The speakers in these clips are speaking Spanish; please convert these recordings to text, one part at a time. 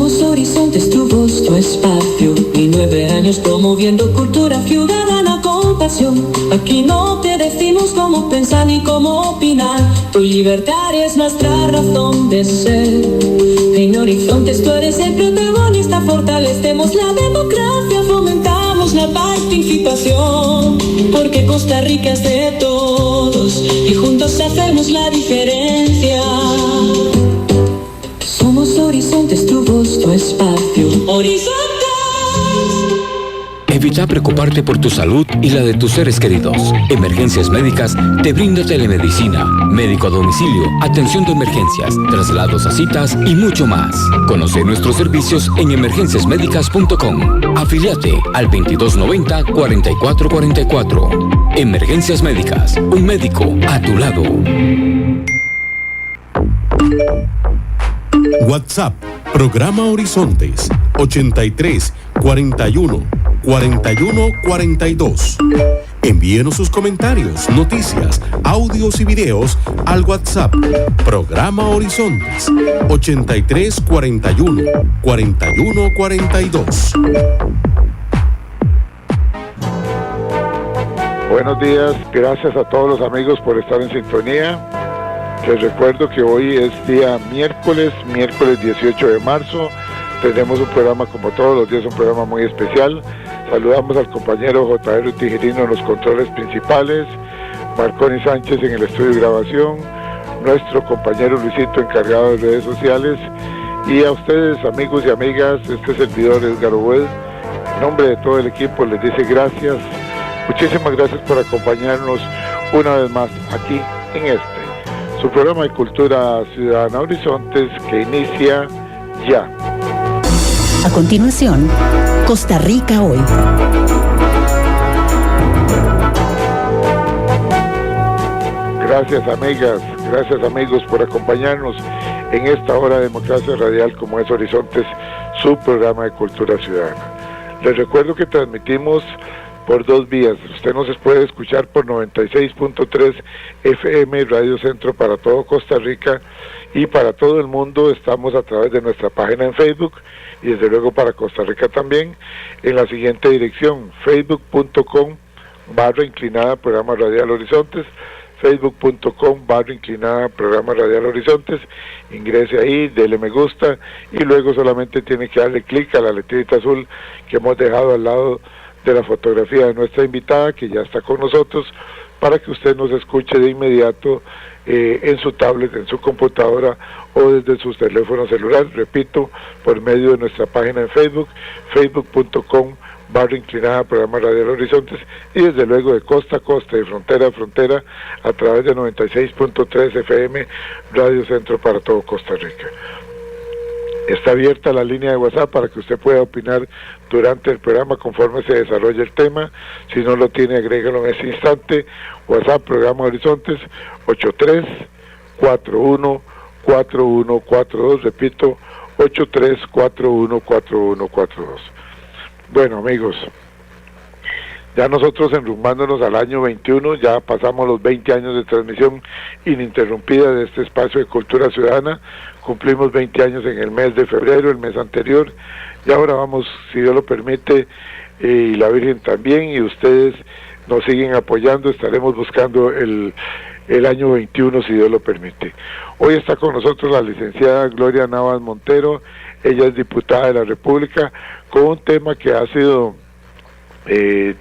Somos Horizontes, tu voz, tu espacio. Y 9 años promoviendo cultura ciudadana con pasión. Aquí no te decimos cómo pensar ni cómo opinar. Tu libertad es nuestra razón de ser. En Horizontes tú eres el protagonista. Fortalecemos la democracia, fomentamos la participación. Porque Costa Rica es de todos y juntos hacemos la diferencia. Somos Horizontes, tu voz, tu espacio. ¡Horizontes! Evita preocuparte por tu salud y la de tus seres queridos. Emergencias Médicas te brinda telemedicina, médico a domicilio, atención de emergencias, traslados a citas y mucho más. Conoce nuestros servicios en emergenciasmedicas.com. Afíliate al 2290-4444. Emergencias Médicas, un médico a tu lado. WhatsApp, programa Horizontes, 83 41 41 42. Envíenos sus comentarios, noticias, audios y videos al WhatsApp, programa Horizontes, 83 41 41 42. Buenos días, gracias a todos los amigos por estar en sintonía. Les recuerdo que hoy es día miércoles 18 de marzo. Tenemos un programa como todos los días, un programa muy especial. Saludamos al compañero J.R. Tijerino en los controles principales, Marconi Sánchez en el estudio de grabación, nuestro compañero Luisito encargado de redes sociales, y a ustedes amigos y amigas, este servidor Edgar Obed, en nombre de todo el equipo les dice gracias, muchísimas gracias por acompañarnos una vez más aquí en su programa de Cultura Ciudadana Horizontes, que inicia ya. A continuación, Costa Rica Hoy. Gracias amigas, gracias amigos por acompañarnos en esta hora de democracia radial como es Horizontes, su programa de Cultura Ciudadana. Les recuerdo que transmitimos por 2 vías. Usted nos puede escuchar por 96.3 FM Radio Centro para todo Costa Rica, y para todo el mundo estamos a través de nuestra página en Facebook, y desde luego para Costa Rica también en la siguiente dirección: facebook.com/inclinada programa radial Horizontes, facebook.com/inclinada programa radial Horizontes. Ingrese ahí, dele me gusta y luego solamente tiene que darle clic a la letrita azul que hemos dejado al lado de la fotografía de nuestra invitada, que ya está con nosotros, para que usted nos escuche de inmediato en su tablet, en su computadora o desde su teléfono celular, repito, por medio de nuestra página en Facebook, facebook.com/inclinada programa radial Horizontes, y desde luego de costa a costa, de frontera a frontera, a través de 96.3 FM Radio Centro para todo Costa Rica. Está abierta la línea de WhatsApp para que usted pueda opinar durante el programa conforme se desarrolle el tema. Si no lo tiene, agrégalo en ese instante. WhatsApp, programa Horizontes, 83-41-4142. Repito, 83-41-4142. Bueno, amigos, ya nosotros enrumbándonos al año 21, ya pasamos los 20 años de transmisión ininterrumpida de este espacio de Cultura Ciudadana. Cumplimos 20 años en el mes de febrero, el mes anterior, y ahora vamos, si Dios lo permite, y la Virgen también, y ustedes nos siguen apoyando, estaremos buscando el año 21, si Dios lo permite. Hoy está con nosotros la licenciada Gloria Navas Montero. Ella es diputada de la República, con un tema que ha sido y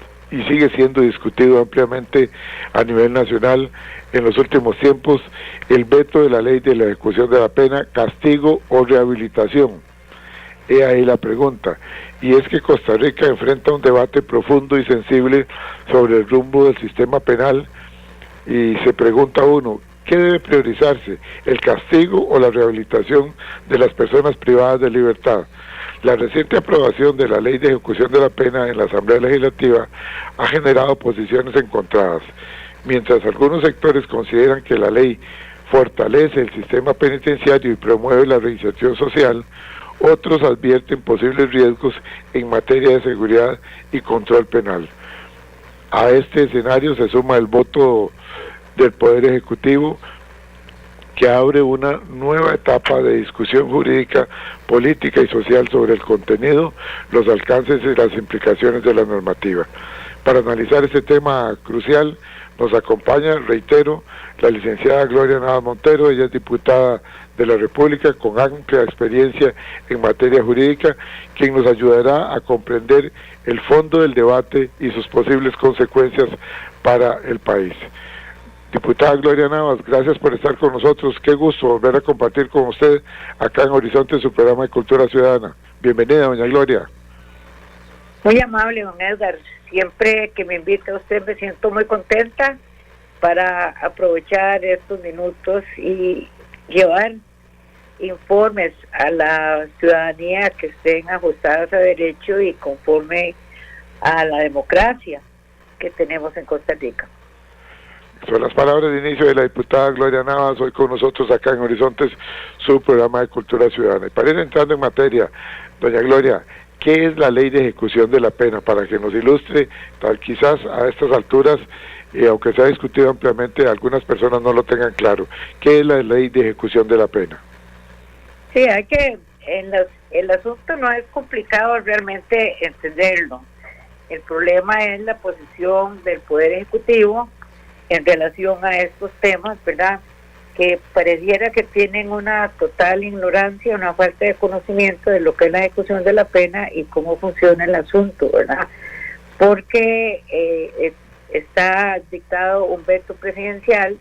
sigue siendo discutido ampliamente a nivel nacional en los últimos tiempos: el veto de la ley de la ejecución de la pena, castigo o rehabilitación. He ahí la pregunta, y es que Costa Rica enfrenta un debate profundo y sensible sobre el rumbo del sistema penal, y se pregunta uno, ¿qué debe priorizarse, el castigo o la rehabilitación de las personas privadas de libertad? La reciente aprobación de la ley de ejecución de la pena en la Asamblea Legislativa ha generado posiciones encontradas. Mientras algunos sectores consideran que la ley fortalece el sistema penitenciario y promueve la reinserción social, otros advierten posibles riesgos en materia de seguridad y control penal. A este escenario se suma el voto del Poder Ejecutivo, que abre una nueva etapa de discusión jurídica, política y social sobre el contenido, los alcances y las implicaciones de la normativa. Para analizar este tema crucial nos acompaña, reitero, la licenciada Gloria Navas Montero. Ella es diputada de la República con amplia experiencia en materia jurídica, quien nos ayudará a comprender el fondo del debate y sus posibles consecuencias para el país. Diputada Gloria Navas, gracias por estar con nosotros. Qué gusto volver a compartir con usted acá en Horizonte su programa de Cultura Ciudadana. Bienvenida, doña Gloria. Muy amable, don Edgar. Siempre que me invita a usted me siento muy contenta para aprovechar estos minutos y llevar informes a la ciudadanía que estén ajustadas a derecho y conforme a la democracia que tenemos en Costa Rica. Son las palabras de inicio de la diputada Gloria Navas, hoy con nosotros acá en Horizontes, su programa de Cultura Ciudadana. Y para ir entrando en materia, doña Gloria, ¿qué es la ley de ejecución de la pena? Para que nos ilustre, tal quizás a estas alturas, aunque se ha discutido ampliamente, algunas personas no lo tengan claro. ¿Qué es la ley de ejecución de la pena? Sí, el asunto no es complicado realmente entenderlo. El problema es la posición del Poder Ejecutivo en relación a estos temas, ¿verdad?, que pareciera que tienen una total ignorancia, una falta de conocimiento de lo que es la ejecución de la pena y cómo funciona el asunto, ¿verdad? Porque está dictado un veto presidencial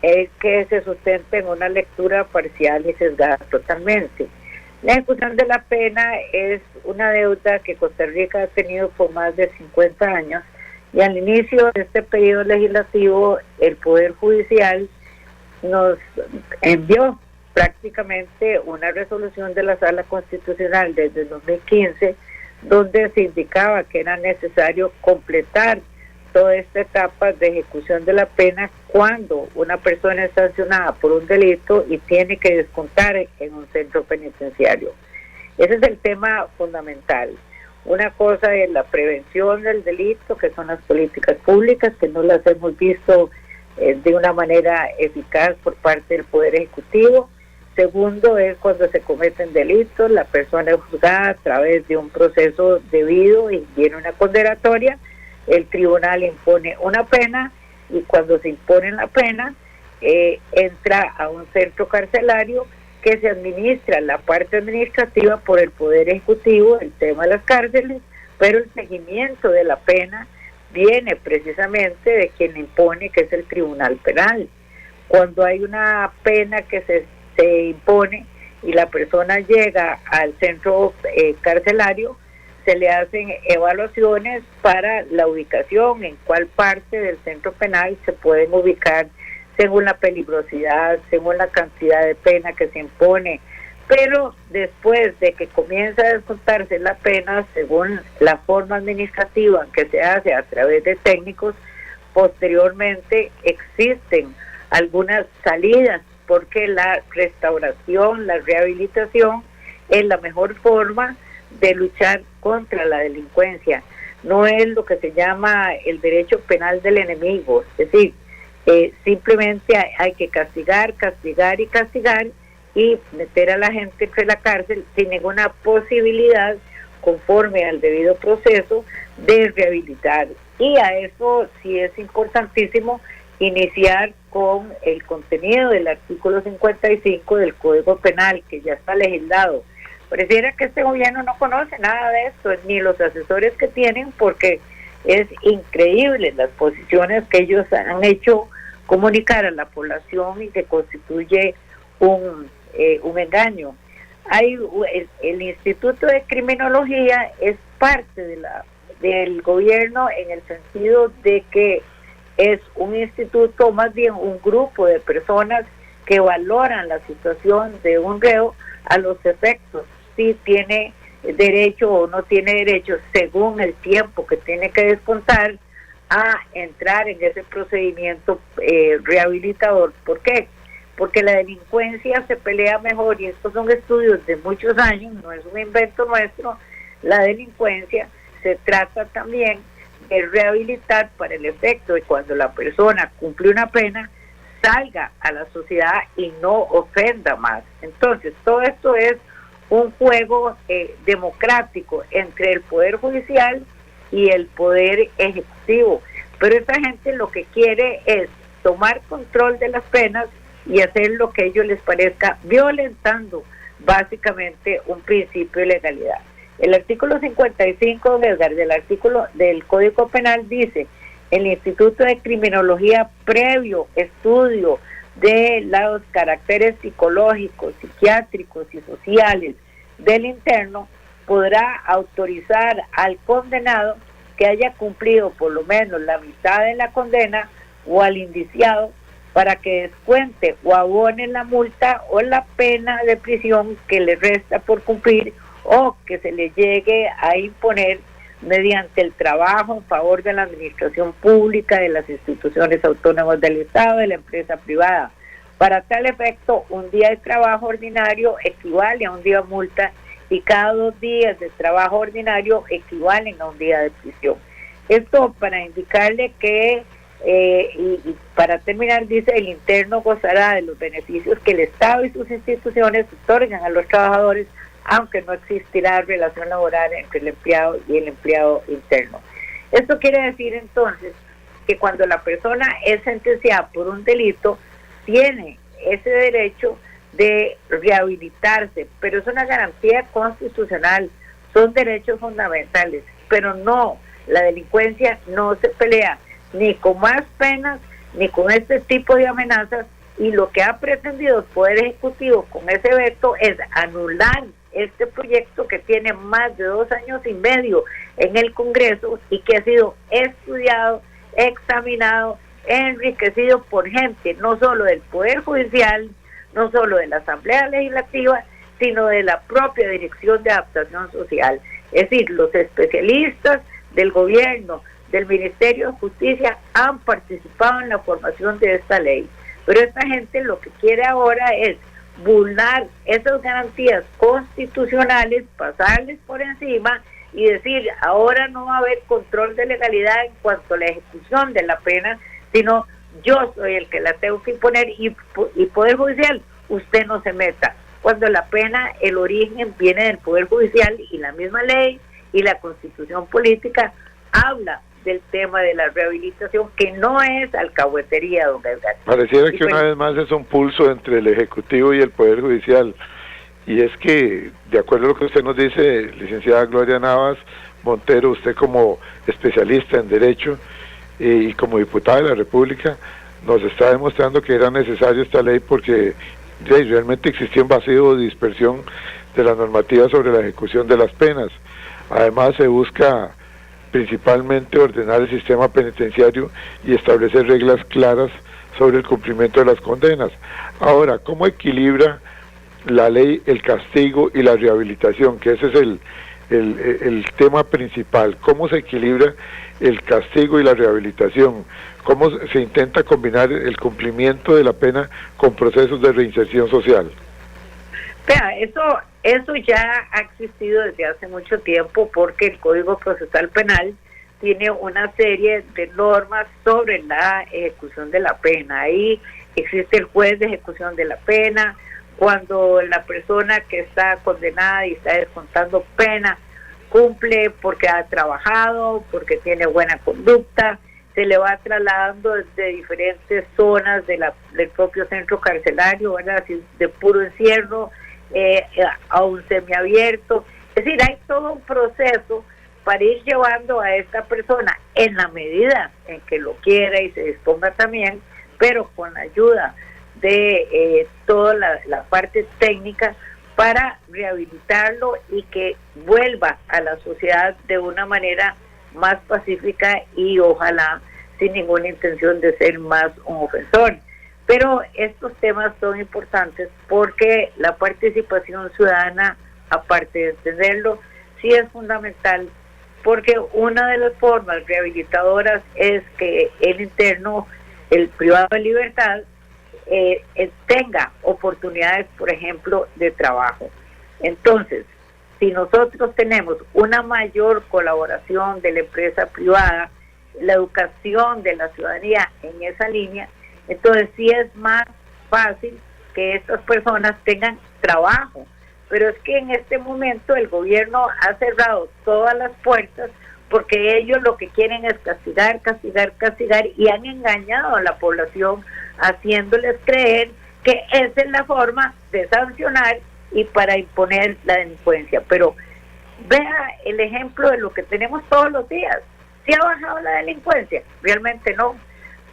que se sustenta en una lectura parcial y sesgada totalmente. La ejecución de la pena es una deuda que Costa Rica ha tenido por más de 50 años, y al inicio de este periodo legislativo el Poder Judicial nos envió prácticamente una resolución de la Sala Constitucional desde el 2015, donde se indicaba que era necesario completar toda esta etapa de ejecución de la pena cuando una persona es sancionada por un delito y tiene que descontar en un centro penitenciario. Ese es el tema fundamental. Una cosa es la prevención del delito, que son las políticas públicas, que no las hemos visto de una manera eficaz por parte del Poder Ejecutivo. Segundo es cuando se cometen delitos, la persona es juzgada a través de un proceso debido y viene una condenatoria, el tribunal impone una pena y cuando se impone la pena entra a un centro carcelario que se administra la parte administrativa por el Poder Ejecutivo, el tema de las cárceles, pero el seguimiento de la pena viene precisamente de quien impone, que es el Tribunal Penal. Cuando hay una pena que se impone y la persona llega al centro carcelario, se le hacen evaluaciones para la ubicación, en cuál parte del centro penal se pueden ubicar según la peligrosidad, según la cantidad de pena que se impone, pero después de que comienza a descontarse la pena, según la forma administrativa que se hace a través de técnicos, posteriormente existen algunas salidas, porque la restauración, la rehabilitación es la mejor forma de luchar contra la delincuencia. No es lo que se llama el derecho penal del enemigo, es decir, simplemente hay que castigar y meter a la gente entre la cárcel sin ninguna posibilidad, conforme al debido proceso, de rehabilitar. Y a eso sí es importantísimo iniciar con el contenido del artículo 55 del Código Penal, que ya está legislado. Pareciera que este gobierno no conoce nada de esto, ni los asesores que tienen, porque es increíble las posiciones que ellos han hecho comunicar a la población y que constituye un engaño. El Instituto de Criminología es parte del gobierno en el sentido de que es un instituto, más bien un grupo de personas que valoran la situación de un reo a los efectos, si tiene derecho o no tiene derecho, según el tiempo que tiene que descontar, a entrar en ese procedimiento rehabilitador. ¿Por qué? Porque la delincuencia se pelea mejor, y estos son estudios de muchos años, no es un invento nuestro. La delincuencia se trata también de rehabilitar para el efecto de cuando la persona cumple una pena, salga a la sociedad y no ofenda más. Entonces, todo esto es un juego democrático entre el Poder Judicial y el Poder Ejecutivo. Pero esta gente lo que quiere es tomar control de las penas y hacer lo que a ellos les parezca, violentando básicamente un principio de legalidad. El artículo 55 del Código Penal dice: el Instituto de Criminología, previo estudio de los caracteres psicológicos, psiquiátricos y sociales del interno, podrá autorizar al condenado que haya cumplido por lo menos la mitad de la condena, o al indiciado, para que descuente o abone la multa o la pena de prisión que le resta por cumplir, o que se le llegue a imponer mediante el trabajo en favor de la administración pública, de las instituciones autónomas del Estado, de la empresa privada. Para tal efecto, un día de trabajo ordinario equivale a un día de multa, y cada 2 días de trabajo ordinario equivalen a un día de prisión. Esto para indicarle que, y para terminar, dice: el interno gozará de los beneficios que el Estado y sus instituciones otorgan a los trabajadores, aunque no existirá relación laboral entre el empleado y el empleado interno. Esto quiere decir entonces que cuando la persona es sentenciada por un delito, tiene ese derecho de rehabilitarse, pero es una garantía constitucional, son derechos fundamentales, pero no, la delincuencia no se pelea ni con más penas, ni con este tipo de amenazas, y lo que ha pretendido el Poder Ejecutivo con ese veto es anular este proyecto que tiene más de 2 años y medio en el Congreso y que ha sido estudiado, examinado, enriquecido por gente no solo del Poder Judicial, no solo de la Asamblea Legislativa, sino de la propia Dirección de Adaptación Social. Es decir, los especialistas del gobierno, del Ministerio de Justicia, han participado en la formación de esta ley. Pero esta gente lo que quiere ahora es burlar esas garantías constitucionales, pasarles por encima y decir: ahora no va a haber control de legalidad en cuanto a la ejecución de la pena, sino yo soy el que la tengo que imponer, y Poder Judicial, usted no se meta. Cuando la pena, el origen viene del Poder Judicial, y la misma ley y la Constitución Política habla del tema de la rehabilitación, que no es alcahuetería, don Edgar. Pareciera que una vez más es un pulso entre el Ejecutivo y el Poder Judicial, y es que, de acuerdo a lo que usted nos dice, licenciada Gloria Navas Montero, usted como especialista en Derecho y como diputada de la República, nos está demostrando que era necesaria esta ley porque realmente existía un vacío de dispersión de la normativa sobre la ejecución de las penas. Además, se busca principalmente ordenar el sistema penitenciario y establecer reglas claras sobre el cumplimiento de las condenas. Ahora, ¿cómo equilibra la ley el castigo y la rehabilitación? Que ese es el tema principal. ¿Cómo se equilibra el castigo y la rehabilitación? ¿Cómo se intenta combinar el cumplimiento de la pena con procesos de reinserción social? Vea, eso ya ha existido desde hace mucho tiempo, porque el Código Procesal Penal tiene una serie de normas sobre la ejecución de la pena. Ahí existe el juez de ejecución de la pena. Cuando la persona que está condenada y está descontando pena cumple porque ha trabajado, porque tiene buena conducta, se le va trasladando desde diferentes zonas del propio centro carcelario, ¿verdad? Así, de puro encierro a un semiabierto. Es decir, hay todo un proceso para ir llevando a esta persona, en la medida en que lo quiera y se disponga también, pero con la ayuda de toda la parte técnica, para rehabilitarlo y que vuelva a la sociedad de una manera más pacífica y ojalá sin ninguna intención de ser más un ofensor. Pero estos temas son importantes porque la participación ciudadana, aparte de entenderlo, sí es fundamental, porque una de las formas rehabilitadoras es que el interno, el privado de libertad, tenga oportunidades, por ejemplo, de trabajo. Entonces, si nosotros tenemos una mayor colaboración de la empresa privada, la educación de la ciudadanía en esa línea, Entonces sí es más fácil que estas personas tengan trabajo, pero es que en este momento el gobierno ha cerrado todas las puertas porque ellos lo que quieren es castigar, castigar, castigar, y han engañado a la población haciéndoles creer que esa es la forma de sancionar y para imponer la delincuencia. Pero vea el ejemplo de lo que tenemos todos los días. ¿Sí ha bajado la delincuencia? Realmente no.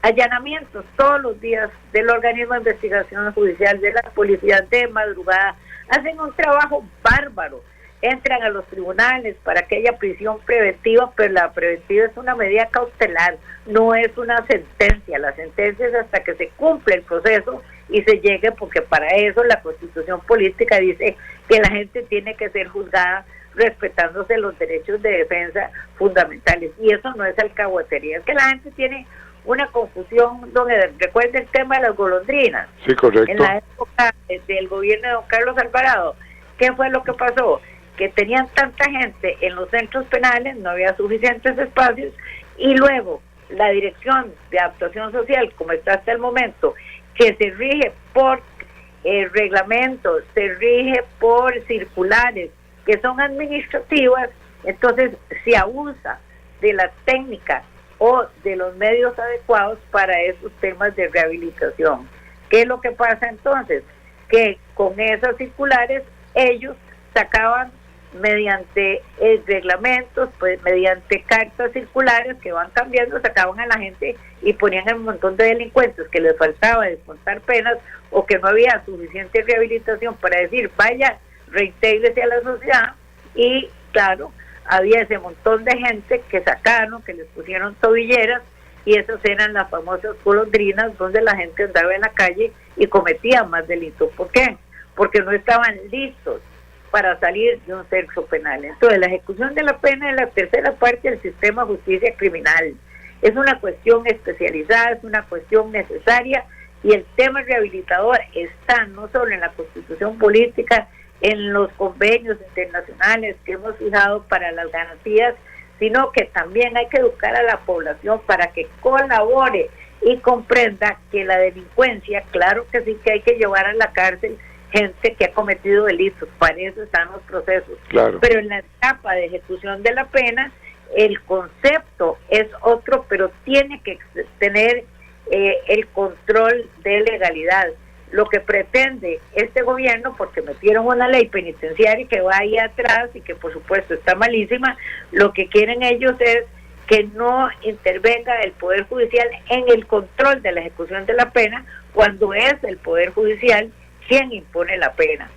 Allanamientos todos los días del organismo de investigación judicial, de la policía de madrugada, hacen un trabajo bárbaro, entran a los tribunales para que haya prisión preventiva, pero la preventiva es una medida cautelar, no es una sentencia. La sentencia es hasta que se cumple el proceso y se llegue, porque para eso la Constitución política dice que la gente tiene que ser juzgada respetándose los derechos de defensa fundamentales, y eso no es alcahuetería. Es que la gente tiene una confusión, donde recuerda el tema de las golondrinas. Sí, correcto. En la época del gobierno de don Carlos Alvarado, ¿qué fue lo que pasó? Que tenían tanta gente en los centros penales, no había suficientes espacios, y luego la Dirección de Adaptación Social, como está hasta el momento, que se rige por reglamentos, se rige por circulares, que son administrativas, entonces se abusa de la técnica o de los medios adecuados para esos temas de rehabilitación. ¿Qué es lo que pasa entonces? Que con esas circulares ellos sacaban mediante reglamentos, pues mediante cartas circulares que van cambiando, sacaban a la gente y ponían un montón de delincuentes que les faltaba descontar penas o que no había suficiente rehabilitación para decir, vaya, reintégrese a la sociedad, y claro, había ese montón de gente que sacaron, que les pusieron tobilleras, y esas eran las famosas golondrinas donde la gente andaba en la calle y cometía más delitos. ¿Por qué? Porque no estaban listos para salir de un cerco penal. Entonces, la ejecución de la pena es la tercera parte del sistema de justicia criminal. Es una cuestión especializada, es una cuestión necesaria, y el tema rehabilitador está no solo en la Constitución política, en los convenios internacionales que hemos fijado para las garantías, sino que también hay que educar a la población para que colabore y comprenda que la delincuencia, claro que sí, que hay que llevar a la cárcel gente que ha cometido delitos, para eso están los procesos. Claro. Pero en la etapa de ejecución de la pena, el concepto es otro, pero tiene que tener el control de legalidad. Lo que pretende este gobierno, porque metieron una ley penitenciaria que va ahí atrás y que por supuesto está malísima, lo que quieren ellos es que no intervenga el Poder Judicial en el control de la ejecución de la pena, cuando es el Poder Judicial quien impone la pena.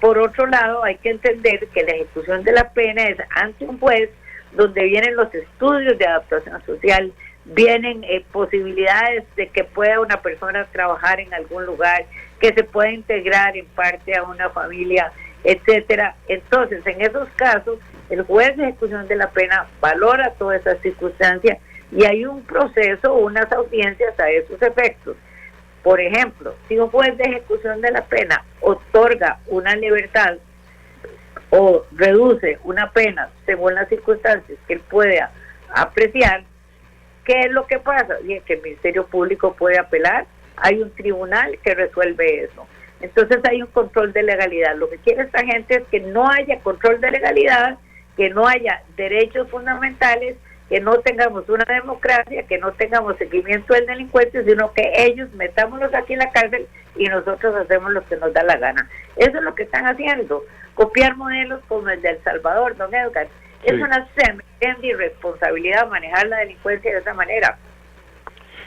Por otro lado, hay que entender que la ejecución de la pena es ante un juez, donde vienen los estudios de adaptación social, vienen posibilidades de que pueda una persona trabajar en algún lugar, que se pueda integrar en parte a una familia, etcétera. Entonces, en esos casos, el juez de ejecución de la pena valora todas esas circunstancias y hay un proceso, unas audiencias a esos efectos. Por ejemplo, si un juez de ejecución de la pena otorga una libertad o reduce una pena según las circunstancias que él pueda apreciar, ¿qué es lo que pasa? Y es que el Ministerio Público puede apelar, hay un tribunal que resuelve eso. Entonces hay un control de legalidad. Lo que quiere esta gente es que no haya control de legalidad, que no haya derechos fundamentales, que no tengamos una democracia, que no tengamos seguimiento del delincuente, sino que ellos metámonos aquí en la cárcel y nosotros hacemos lo que nos da la gana. Eso es lo que están haciendo, copiar modelos como el de El Salvador, don Edgar. Sí. Es una tremenda irresponsabilidad manejar la delincuencia de esa manera.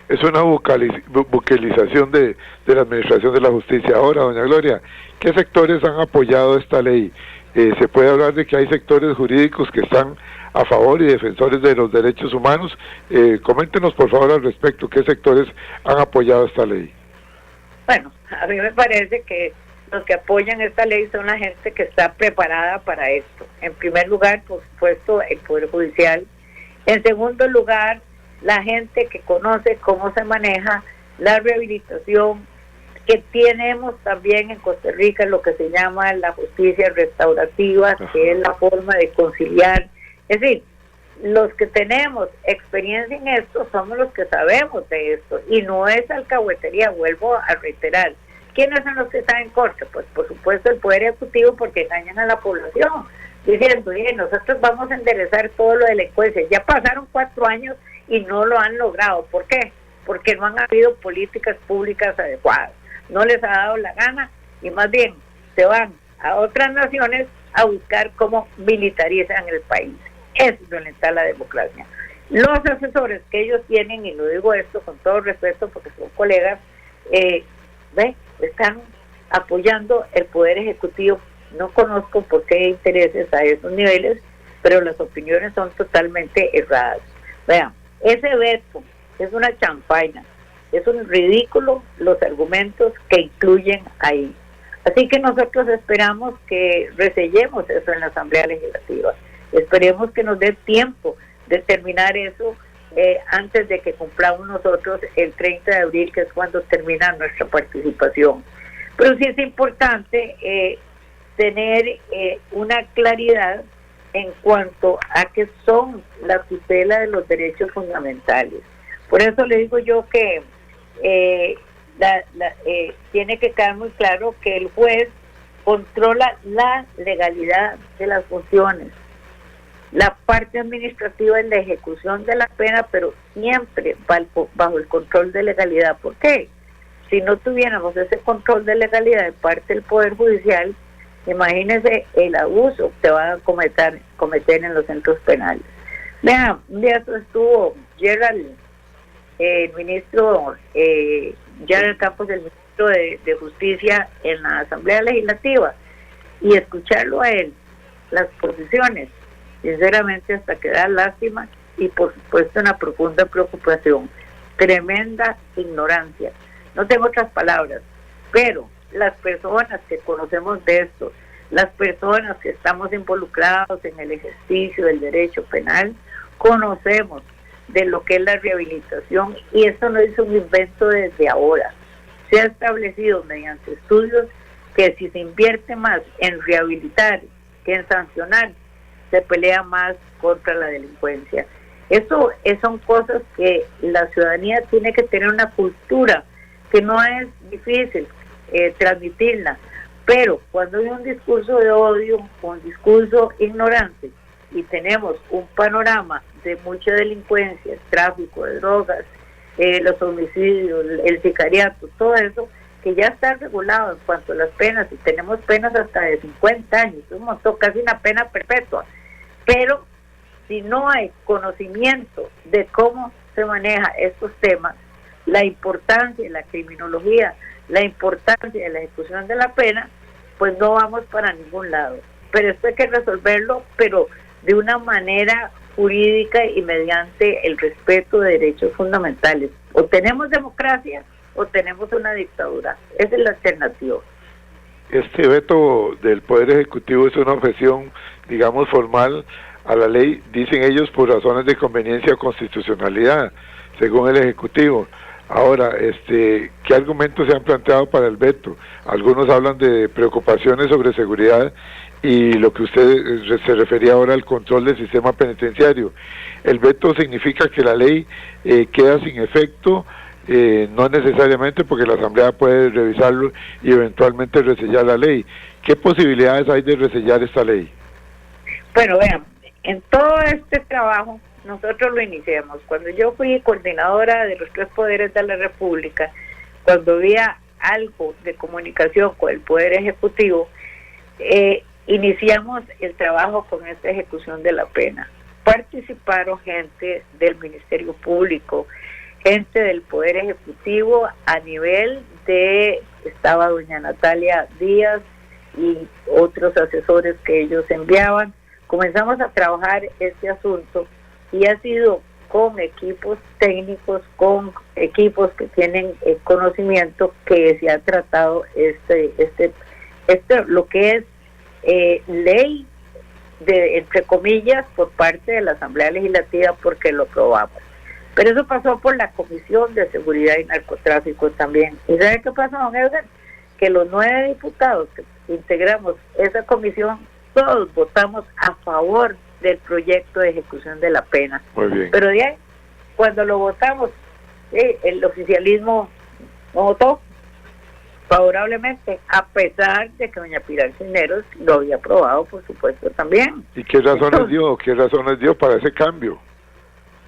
Es una bucalización de la Administración de la Justicia. Ahora, doña Gloria, ¿qué sectores han apoyado esta ley? Se puede hablar de que hay sectores jurídicos que están a favor y defensores de los derechos humanos. Coméntenos, por favor, al respecto, ¿qué sectores han apoyado esta ley? Bueno, a mí me parece que los que apoyan esta ley son la gente que está preparada para esto. En primer lugar, por supuesto, el Poder Judicial. En segundo lugar, la gente que conoce cómo se maneja la rehabilitación, que tenemos también en Costa Rica lo que se llama la justicia restaurativa, que es la forma de conciliar. Es decir, los que tenemos experiencia en esto somos los que sabemos de esto, y no es alcahuetería, vuelvo a reiterar. ¿Quiénes son los que están en contra? Pues por supuesto el Poder Ejecutivo, porque engañan a la población, diciendo, nosotros vamos a enderezar todo lo de delincuencia. Ya pasaron 4 años y no lo han logrado. ¿Por qué? Porque no han habido políticas públicas adecuadas. No les ha dado la gana y más bien se van a otras naciones a buscar cómo militarizan el país. Eso es violentar la democracia. Los asesores que ellos tienen, y lo digo esto con todo respeto porque son colegas, están apoyando el Poder Ejecutivo. No conozco por qué hay intereses a esos niveles, pero las opiniones son totalmente erradas. Vean, ese veto es una champaña, es un ridículo los argumentos que incluyen ahí. Así que nosotros esperamos que resellemos eso en la Asamblea Legislativa. Esperemos que nos dé tiempo de terminar eso antes de que cumplamos nosotros el 30 de abril, que es cuando termina nuestra participación. Pero sí es importante tener una claridad en cuanto a qué son la tutela de los derechos fundamentales. Por eso le digo yo que tiene que quedar muy claro que el juez controla la legalidad de las funciones. La parte administrativa es la ejecución de la pena, pero siempre bajo el control de legalidad. ¿Por qué? Si no tuviéramos ese control de legalidad de parte del Poder Judicial, imagínense el abuso que van a cometer en los centros penales. Vean, un día estuvo el ministro Gerald Campos, el ministro de Justicia, en la Asamblea Legislativa, y escucharlo a él, las posiciones, sinceramente hasta que da lástima y por supuesto una profunda preocupación, tremenda ignorancia. No tengo otras palabras, pero las personas que conocemos de esto, las personas que estamos involucrados en el ejercicio del derecho penal, conocemos de lo que es la rehabilitación, y esto no es un invento desde ahora. Se ha establecido mediante estudios que si se invierte más en rehabilitar que en sancionar, se pelea más contra la delincuencia. Eso son cosas que la ciudadanía tiene que tener una cultura, que no es difícil transmitirla, pero cuando hay un discurso de odio, un discurso ignorante, y tenemos un panorama de mucha delincuencia, tráfico de drogas, los homicidios, el sicariato, todo eso, que ya está regulado en cuanto a las penas, y tenemos penas hasta de 50 años, un montón, casi una pena perpetua. Pero si no hay conocimiento de cómo se maneja estos temas, la importancia de la criminología, la importancia de la ejecución de la pena, pues no vamos para ningún lado. Pero esto hay que resolverlo, pero de una manera jurídica y mediante el respeto de derechos fundamentales. O tenemos democracia o tenemos una dictadura. Esa es la alternativa. Este veto del Poder Ejecutivo es una objeción, digamos, formal a la ley, dicen ellos, por razones de conveniencia o constitucionalidad, según el Ejecutivo. Ahora, ¿qué argumentos se han planteado para el veto? Algunos hablan de preocupaciones sobre seguridad y lo que usted se refería ahora al control del sistema penitenciario. El veto significa que la ley queda sin efecto, no necesariamente, porque la Asamblea puede revisarlo y eventualmente resellar la ley. ¿Qué posibilidades hay de resellar esta ley? Bueno, vean, en todo este trabajo nosotros lo iniciamos. Cuando yo fui coordinadora de los 3 poderes de la República, cuando había algo de comunicación con el Poder Ejecutivo, iniciamos el trabajo con esta ejecución de la pena. Participaron gente del Ministerio Público, gente del Poder Ejecutivo, a nivel de, estaba doña Natalia Díaz y otros asesores que ellos enviaban. Comenzamos a trabajar este asunto y ha sido con equipos técnicos, con equipos que tienen conocimiento, que se ha tratado lo que es ley de, entre comillas, por parte de la Asamblea Legislativa, porque lo aprobamos. Pero eso pasó por la Comisión de Seguridad y Narcotráfico también. ¿Y sabe qué pasó, don Edgar? Que los 9 diputados que integramos esa comisión, todos votamos a favor del proyecto de ejecución de la pena. Muy bien. Pero de ahí, cuando lo votamos, el oficialismo no votó favorablemente, a pesar de que doña Pilar Cisneros lo había aprobado, por supuesto, también. ¿Y qué razones Entonces, dio? ¿Qué razones dio para ese cambio?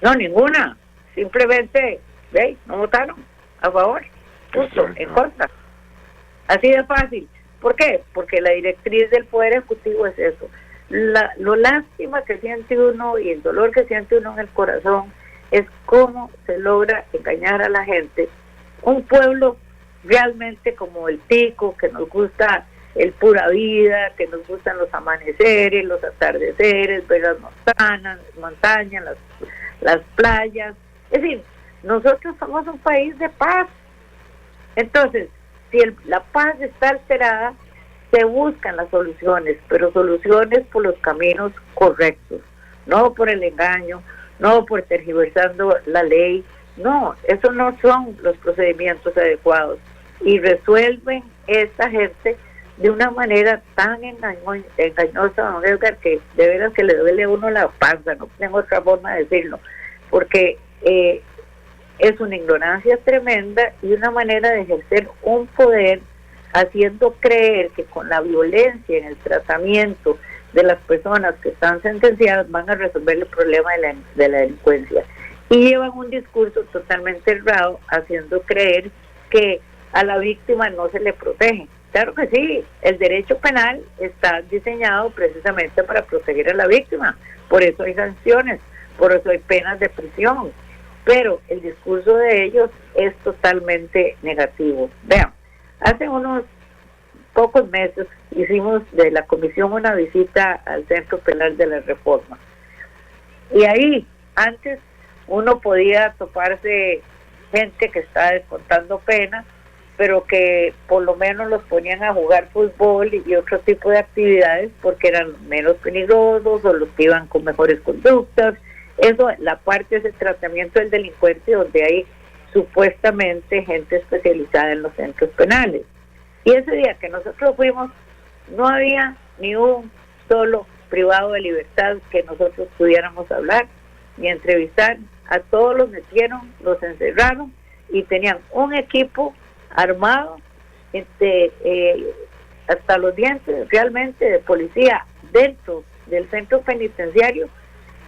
no, ninguna. Simplemente, no votaron a favor, justo, Exacto. en contra. Así de fácil. ¿Por qué? Porque la directriz del Poder Ejecutivo es eso. Lo lástima que siente uno y el dolor que siente uno en el corazón es cómo se logra engañar a la gente. Un pueblo realmente como el tico, que nos gusta el pura vida, que nos gustan los amaneceres, los atardeceres, ver las montañas, las playas. Es decir, nosotros somos un país de paz. Entonces, si la paz está alterada, se buscan las soluciones, pero soluciones por los caminos correctos, no por el engaño, no por tergiversando la ley. No, esos no son los procedimientos adecuados y resuelven esta gente de una manera tan engañosa, don Edgar, que de veras que le duele a uno la panza, no tengo otra forma de decirlo, porque es una ignorancia tremenda y una manera de ejercer un poder haciendo creer que con la violencia en el tratamiento de las personas que están sentenciadas van a resolver el problema de la delincuencia. Y llevan un discurso totalmente errado, haciendo creer que a la víctima no se le protege. Claro que sí, el derecho penal está diseñado precisamente para proteger a la víctima, por eso hay sanciones, por eso hay penas de prisión, pero el discurso de ellos es totalmente negativo. Vean, hace unos pocos meses hicimos de la comisión una visita al Centro Penal de la Reforma, y ahí antes uno podía toparse gente que estaba descontando pena, pero que por lo menos los ponían a jugar fútbol y otro tipo de actividades porque eran menos peligrosos o los que iban con mejores conductas. Eso, la parte de ese tratamiento del delincuente, donde hay supuestamente gente especializada en los centros penales. Y ese día que nosotros fuimos, no había ni un solo privado de libertad que nosotros pudiéramos hablar ni entrevistar. A todos los metieron, los encerraron y tenían un equipo armado hasta los dientes realmente de policía dentro del centro penitenciario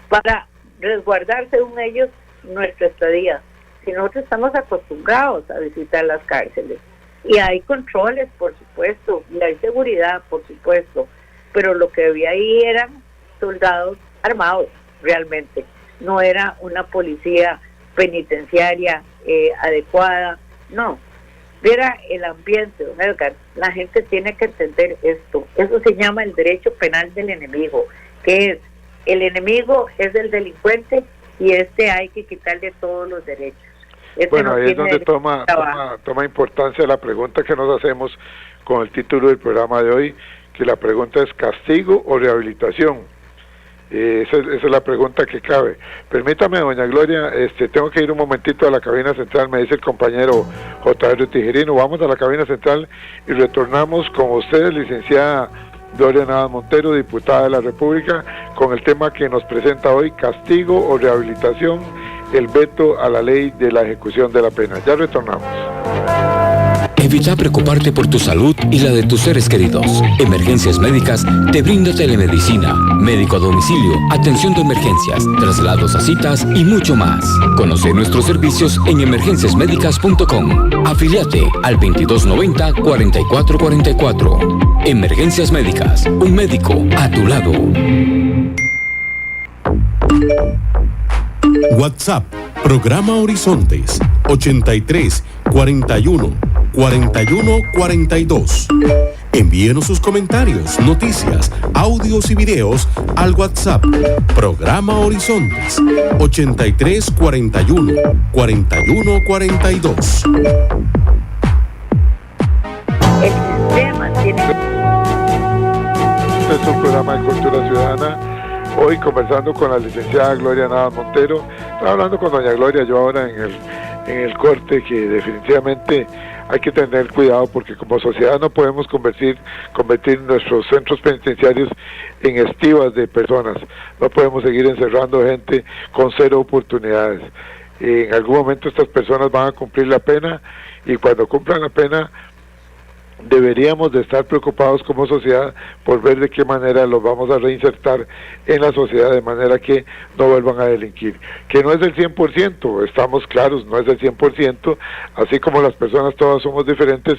para resguardar, según ellos, nuestra estadía. Si nosotros estamos acostumbrados a visitar las cárceles y hay controles, por supuesto, y hay seguridad, por supuesto, pero lo que había ahí eran soldados armados realmente, no era una policía penitenciaria adecuada, no. Viera el ambiente, don Edgar, la gente tiene que entender esto. Eso se llama el derecho penal del enemigo, que es, el enemigo es el delincuente y hay que quitarle todos los derechos. Bueno, ahí es donde toma importancia la pregunta que nos hacemos con el título del programa de hoy, que la pregunta es ¿castigo o rehabilitación? Esa es la pregunta que cabe. Permítame, doña Gloria, tengo que ir un momentito a la cabina central, me dice el compañero J.R. Tijerino. Vamos a la cabina central y retornamos con ustedes, licenciada Gloria Navas Montero, diputada de la República, con el tema que nos presenta hoy, castigo o rehabilitación, el veto a la ley de la ejecución de la pena. Ya retornamos. Evita preocuparte por tu salud y la de tus seres queridos. Emergencias Médicas te brinda telemedicina, médico a domicilio, atención de emergencias, traslados a citas y mucho más. Conoce nuestros servicios en emergenciasmedicas.com. Afíliate al 2290-4444. Emergencias Médicas, un médico a tu lado. WhatsApp, programa Horizontes, 83 41 41 42. Envíenos sus comentarios, noticias, audios y videos al WhatsApp, programa Horizontes, 83 41 41 42. El sistema tiene... Este es un programa de Cultura Ciudadana. Hoy conversando con la licenciada Gloria Navas Montero. Estaba hablando con doña Gloria yo ahora en el corte, que definitivamente hay que tener cuidado porque como sociedad no podemos convertir nuestros centros penitenciarios en estivas de personas. No podemos seguir encerrando gente con 0 oportunidades. En algún momento estas personas van a cumplir la pena, y cuando cumplan la pena deberíamos de estar preocupados como sociedad por ver de qué manera los vamos a reinsertar en la sociedad, de manera que no vuelvan a delinquir. Que no es del 100%, estamos claros, no es del 100%, así como las personas todas somos diferentes,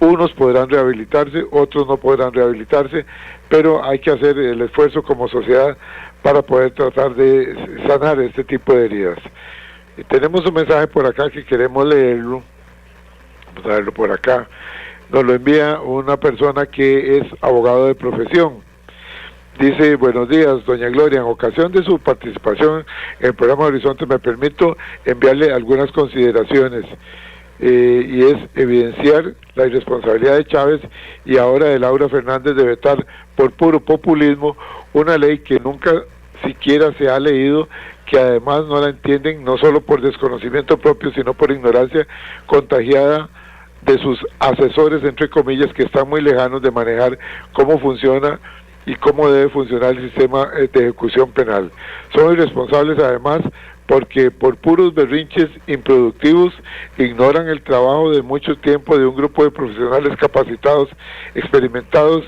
unos podrán rehabilitarse, otros no podrán rehabilitarse, pero hay que hacer el esfuerzo como sociedad para poder tratar de sanar este tipo de heridas. Y tenemos un mensaje por acá que queremos leerlo, vamos a verlo por acá. Nos lo envía una persona que es abogado de profesión. Dice: buenos días, doña Gloria, en ocasión de su participación en el programa Horizonte me permito enviarle algunas consideraciones, y es evidenciar la irresponsabilidad de Chávez y ahora de Laura Fernández de vetar por puro populismo una ley que nunca siquiera se ha leído, que además no la entienden no solo por desconocimiento propio, sino por ignorancia contagiada de sus asesores, entre comillas, que están muy lejanos de manejar cómo funciona y cómo debe funcionar el sistema de ejecución penal. Son irresponsables además porque por puros berrinches improductivos ignoran el trabajo de mucho tiempo de un grupo de profesionales capacitados, experimentados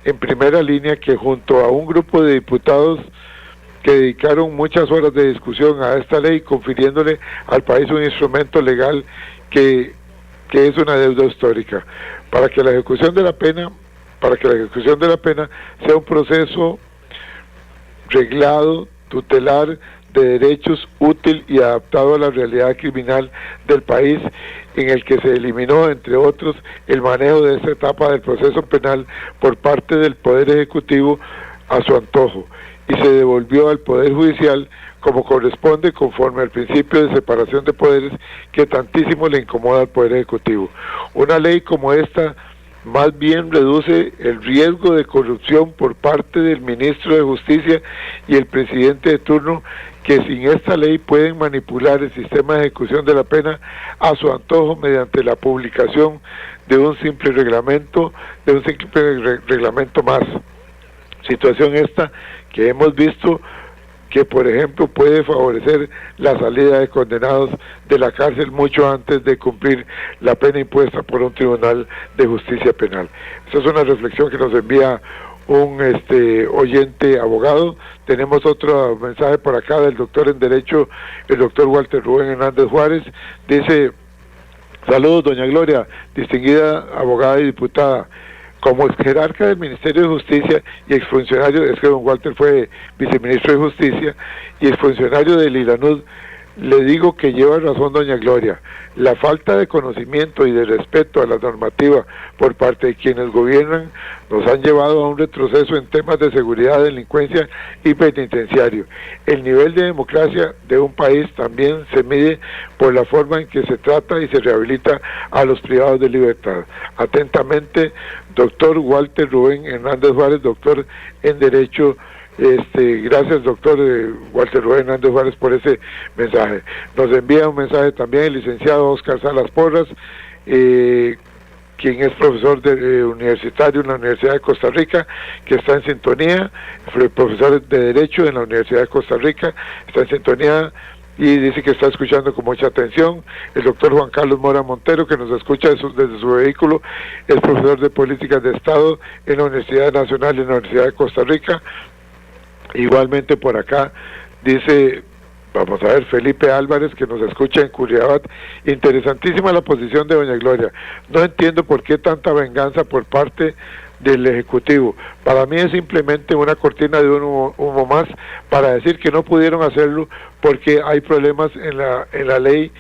en primera línea, que junto a un grupo de diputados que dedicaron muchas horas de discusión a esta ley, confiriéndole al país un instrumento legal que es una deuda histórica. Para que la ejecución de la pena sea un proceso reglado, tutelar, de derechos, útil y adaptado a la realidad criminal del país, en el que se eliminó, entre otros, el manejo de esta etapa del proceso penal por parte del Poder Ejecutivo a su antojo, y se devolvió al Poder Judicial como corresponde, conforme al principio de separación de poderes que tantísimo le incomoda al Poder Ejecutivo. Una ley como esta más bien reduce el riesgo de corrupción por parte del ministro de Justicia y el presidente de turno, que sin esta ley pueden manipular el sistema de ejecución de la pena a su antojo mediante la publicación de un simple reglamento, más. Situación esta que hemos visto que, por ejemplo, puede favorecer la salida de condenados de la cárcel mucho antes de cumplir la pena impuesta por un tribunal de justicia penal. Esta es una reflexión que nos envía un oyente abogado. Tenemos otro mensaje por acá del doctor en Derecho, el doctor Walter Rubén Hernández Juárez. Dice: saludos, doña Gloria, distinguida abogada y diputada. Como ex jerarca del Ministerio de Justicia y exfuncionario, es que don Walter fue viceministro de Justicia y exfuncionario del ILANUD, le digo que lleva razón doña Gloria. La falta de conocimiento y de respeto a la normativa por parte de quienes gobiernan nos han llevado a un retroceso en temas de seguridad, delincuencia y penitenciario. El nivel de democracia de un país también se mide por la forma en que se trata y se rehabilita a los privados de libertad. Atentamente, doctor Walter Rubén Hernández Juárez, doctor en Derecho. Gracias, doctor Walter Rubén Hernández Juárez, por ese mensaje. Nos envía un mensaje también el licenciado Oscar Salas Porras, quien es profesor universitario en la Universidad de Costa Rica, que está en sintonía, profesor de Derecho en la Universidad de Costa Rica, está en sintonía y dice que está escuchando con mucha atención. El doctor Juan Carlos Mora Montero, que nos escucha desde su vehículo, es profesor de Políticas de Estado en la Universidad Nacional y en la Universidad de Costa Rica. Igualmente por acá dice, vamos a ver, Felipe Álvarez, que nos escucha en Curriabat. Interesantísima la posición de doña Gloria. No entiendo por qué tanta venganza por parte del Ejecutivo. Para mí es simplemente una cortina de humo más para decir que no pudieron hacerlo porque hay problemas en la ley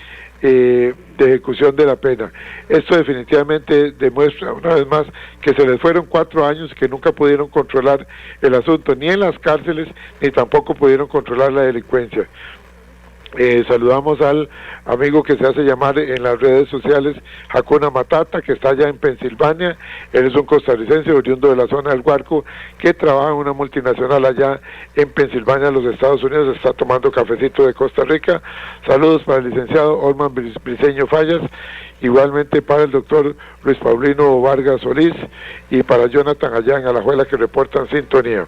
de ejecución de la pena. Esto definitivamente demuestra una vez más que se les fueron 4 años, que nunca pudieron controlar el asunto, ni en las cárceles, ni tampoco pudieron controlar la delincuencia. Saludamos al amigo que se hace llamar en las redes sociales Hakuna Matata, que está allá en Pensilvania. Él es un costarricense oriundo de la zona del Guarco, que trabaja en una multinacional allá en Pensilvania, los Estados Unidos. Está tomando cafecito de Costa Rica. Saludos para el licenciado Olman Briceño Fallas, igualmente para el doctor Luis Paulino Vargas Solís y para Jonathan allá en Alajuela, que reportan sintonía.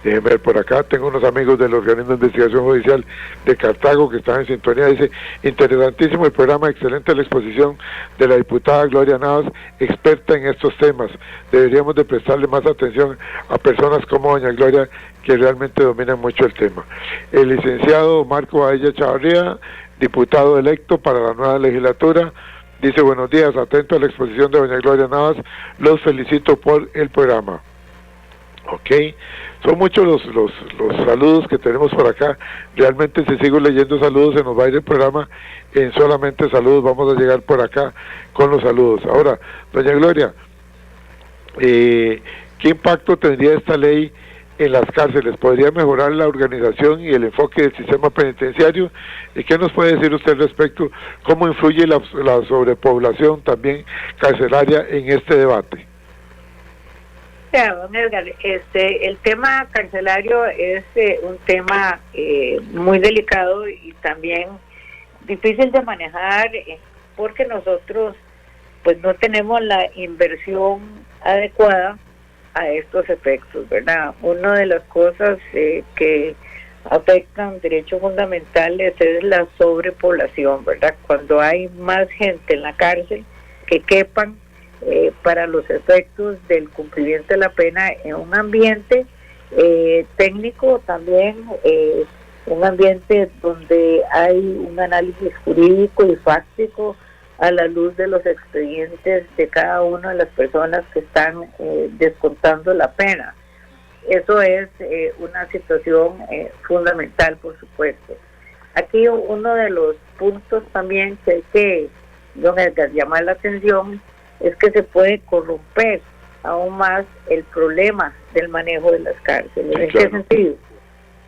Déjenme ver por acá, tengo unos amigos del organismo de investigación judicial de Cartago que están en sintonía. Dice, interesantísimo el programa, excelente la exposición de la diputada Gloria Navas, experta en estos temas. Deberíamos de prestarle más atención a personas como doña Gloria, que realmente dominan mucho el tema. El licenciado Marco Badilla Chavarría, diputado electo para la nueva legislatura, dice, buenos días, atento a la exposición de doña Gloria Navas, los felicito por el programa. Ok, son muchos los saludos que tenemos por acá. Realmente si sigo leyendo saludos se nos va a ir el programa en solamente saludos. Vamos a llegar por acá con los saludos. Ahora, doña Gloria, ¿qué impacto tendría esta ley en las cárceles? ¿Podría mejorar la organización y el enfoque del sistema penitenciario? ¿Y qué nos puede decir usted al respecto? ¿Cómo influye la sobrepoblación también carcelaria en este debate? Don Edgar, el tema carcelario es un tema muy delicado y también difícil de manejar porque nosotros pues no tenemos la inversión adecuada a estos efectos, ¿verdad? Una de las cosas que afectan derechos fundamentales es la sobrepoblación, ¿verdad? Cuando hay más gente en la cárcel que quepan para los efectos del cumplimiento de la pena en un ambiente técnico también, un ambiente donde hay un análisis jurídico y fáctico a la luz de los expedientes de cada una de las personas que están descontando la pena. Eso es una situación fundamental, por supuesto. Aquí uno de los puntos también que hay que, don Edgar, llamar la atención es que se puede corromper aún más el problema del manejo de las cárceles. ¿En qué sentido?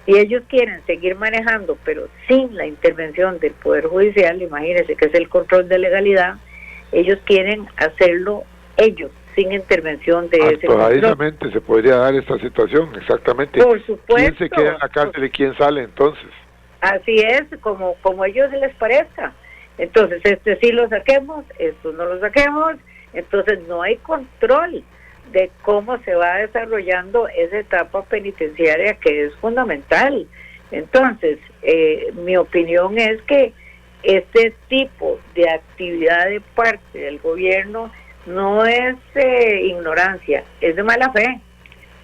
Si ellos quieren seguir manejando, pero sin la intervención del Poder Judicial, imagínense que es el control de legalidad, ellos quieren hacerlo ellos, sin intervención de ese control. Se podría dar esta situación, exactamente. Por supuesto. ¿Quién se queda en la cárcel y quién sale entonces? Así es, como a ellos les parezca. Entonces, sí lo saquemos, esto no lo saquemos. Entonces no hay control de cómo se va desarrollando esa etapa penitenciaria que es fundamental. Entonces, mi opinión es que este tipo de actividad de parte del gobierno no es ignorancia, es de mala fe,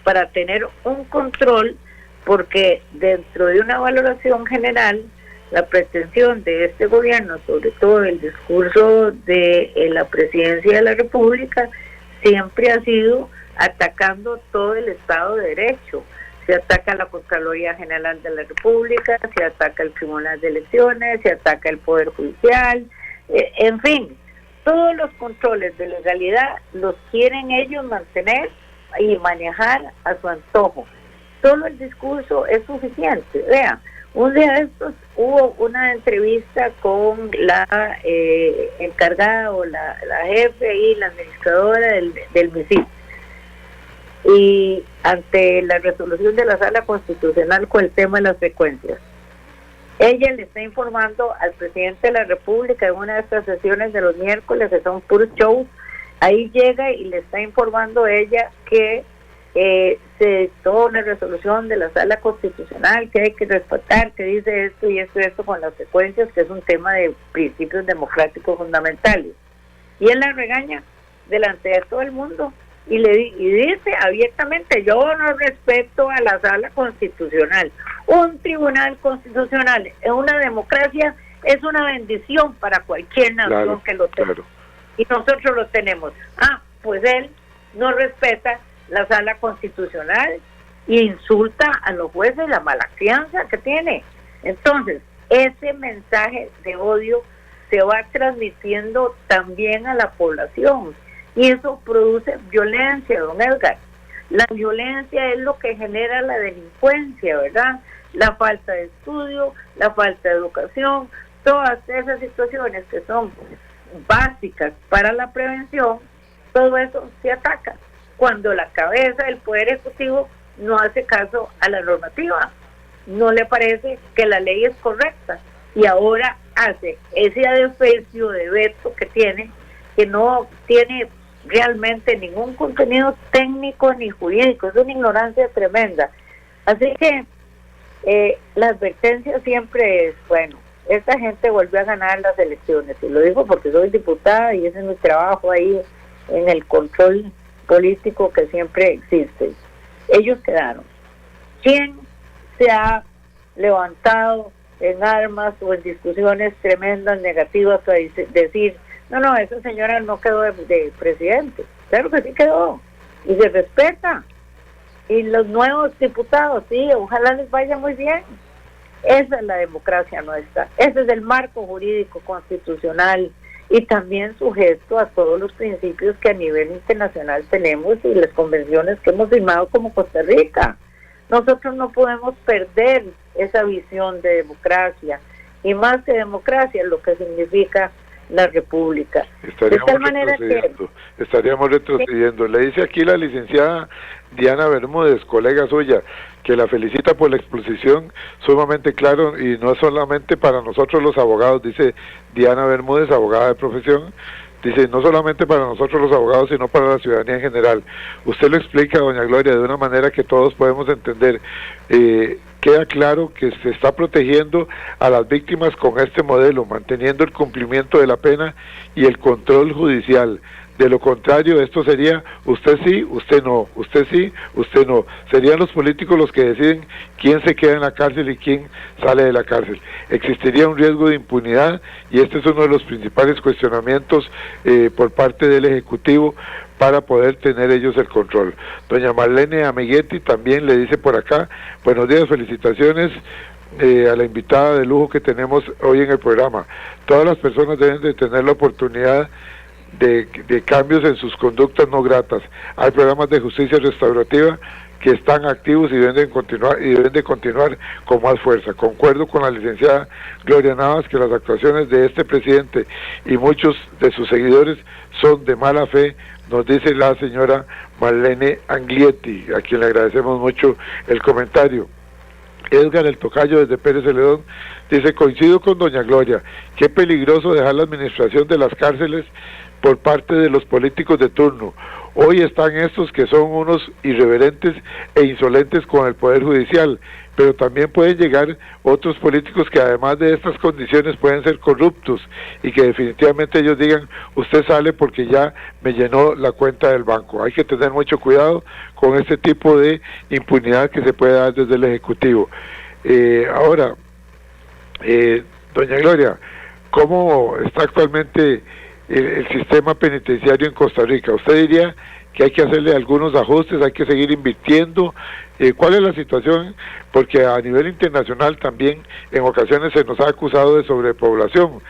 para tener un control, porque dentro de una valoración general, la pretensión de este gobierno, sobre todo el discurso de la presidencia de la República, siempre ha sido atacando todo el Estado de Derecho. Se ataca la Contraloría General de la República, se ataca el Tribunal de Elecciones, se ataca el Poder Judicial, en fin, todos los controles de legalidad los quieren ellos mantener y manejar a su antojo. Solo el discurso es suficiente. Vean, un día de estos hubo una entrevista con la encargada o la jefe y la administradora del MISIT, y ante la resolución de la Sala Constitucional con el tema de las frecuencias, ella le está informando al presidente de la República en una de estas sesiones de los miércoles, que son puros shows. Ahí llega y le está informando ella que se dictó una resolución de la Sala Constitucional que hay que respetar, que dice esto y esto y esto con las secuencias, que es un tema de principios democráticos fundamentales. Y él la regaña delante de todo el mundo y dice abiertamente: yo no respeto a la Sala Constitucional. Un tribunal constitucional en una democracia es una bendición para cualquier nación que lo tenga. Y nosotros lo tenemos. Pues él no respeta la Sala Constitucional e insulta a los jueces, la mala crianza que tiene. Entonces, ese mensaje de odio se va transmitiendo también a la población y eso produce violencia, don Edgar. La violencia es lo que genera la delincuencia, ¿verdad? La falta de estudio, la falta de educación, todas esas situaciones que son básicas para la prevención, todo eso se ataca cuando la cabeza del Poder Ejecutivo no hace caso a la normativa, no le parece que la ley es correcta y ahora hace ese adefesio de veto que no tiene realmente ningún contenido técnico ni jurídico, es una ignorancia tremenda. Así que la advertencia siempre es, bueno, esta gente volvió a ganar las elecciones, y lo digo porque soy diputada y ese es mi trabajo ahí en el control político que siempre existe. Ellos quedaron. ¿Quién se ha levantado en armas o en discusiones tremendas, negativas, para decir, no, esa señora no quedó de presidente? Claro que sí quedó, y se respeta. Y los nuevos diputados, sí, ojalá les vaya muy bien. Esa es la democracia nuestra, ese es el marco jurídico constitucional y también sujeto a todos los principios que a nivel internacional tenemos y las convenciones que hemos firmado como Costa Rica. Nosotros no podemos perder esa visión de democracia, y más que democracia, lo que significa la república. Estaríamos retrocediendo. Le dice aquí la licenciada Diana Bermúdez, colega suya, que la felicita por la exposición sumamente claro, y no solamente para nosotros los abogados, dice Diana Bermúdez, abogada de profesión, dice, no solamente para nosotros los abogados, sino para la ciudadanía en general. Usted lo explica, doña Gloria, de una manera que todos podemos entender. Queda claro que se está protegiendo a las víctimas con este modelo, manteniendo el cumplimiento de la pena y el control judicial. De lo contrario, esto sería usted sí, usted no, usted sí, usted no. Serían los políticos los que deciden quién se queda en la cárcel y quién sale de la cárcel. Existiría un riesgo de impunidad, y este es uno de los principales cuestionamientos por parte del Ejecutivo para poder tener ellos el control. Doña Marlene Amiguetti también le dice por acá, buenos días, felicitaciones a la invitada de lujo que tenemos hoy en el programa. Todas las personas deben de tener la oportunidad de cambios en sus conductas no gratas. Hay programas de justicia restaurativa que están activos y deben de continuar con más fuerza. Concuerdo con la licenciada Gloria Navas que las actuaciones de este presidente y muchos de sus seguidores son de mala fe, nos dice la señora Marlene Anglietti, a quien le agradecemos mucho el comentario. Edgar el Tocayo desde Pérez Celedón dice, coincido con doña Gloria, qué peligroso dejar la administración de las cárceles por parte de los políticos de turno. Hoy están estos que son unos irreverentes e insolentes con el Poder Judicial, pero también pueden llegar otros políticos que además de estas condiciones pueden ser corruptos y que definitivamente ellos digan, usted sale porque ya me llenó la cuenta del banco. Hay que tener mucho cuidado con este tipo de impunidad que se puede dar desde el Ejecutivo. Ahora, doña Gloria, ¿cómo está actualmente el sistema penitenciario en Costa Rica? ¿Usted diría que hay que hacerle algunos ajustes, hay que seguir invirtiendo? ¿Cuál es la situación? Porque a nivel internacional también en ocasiones se nos ha acusado de sobrepoblación,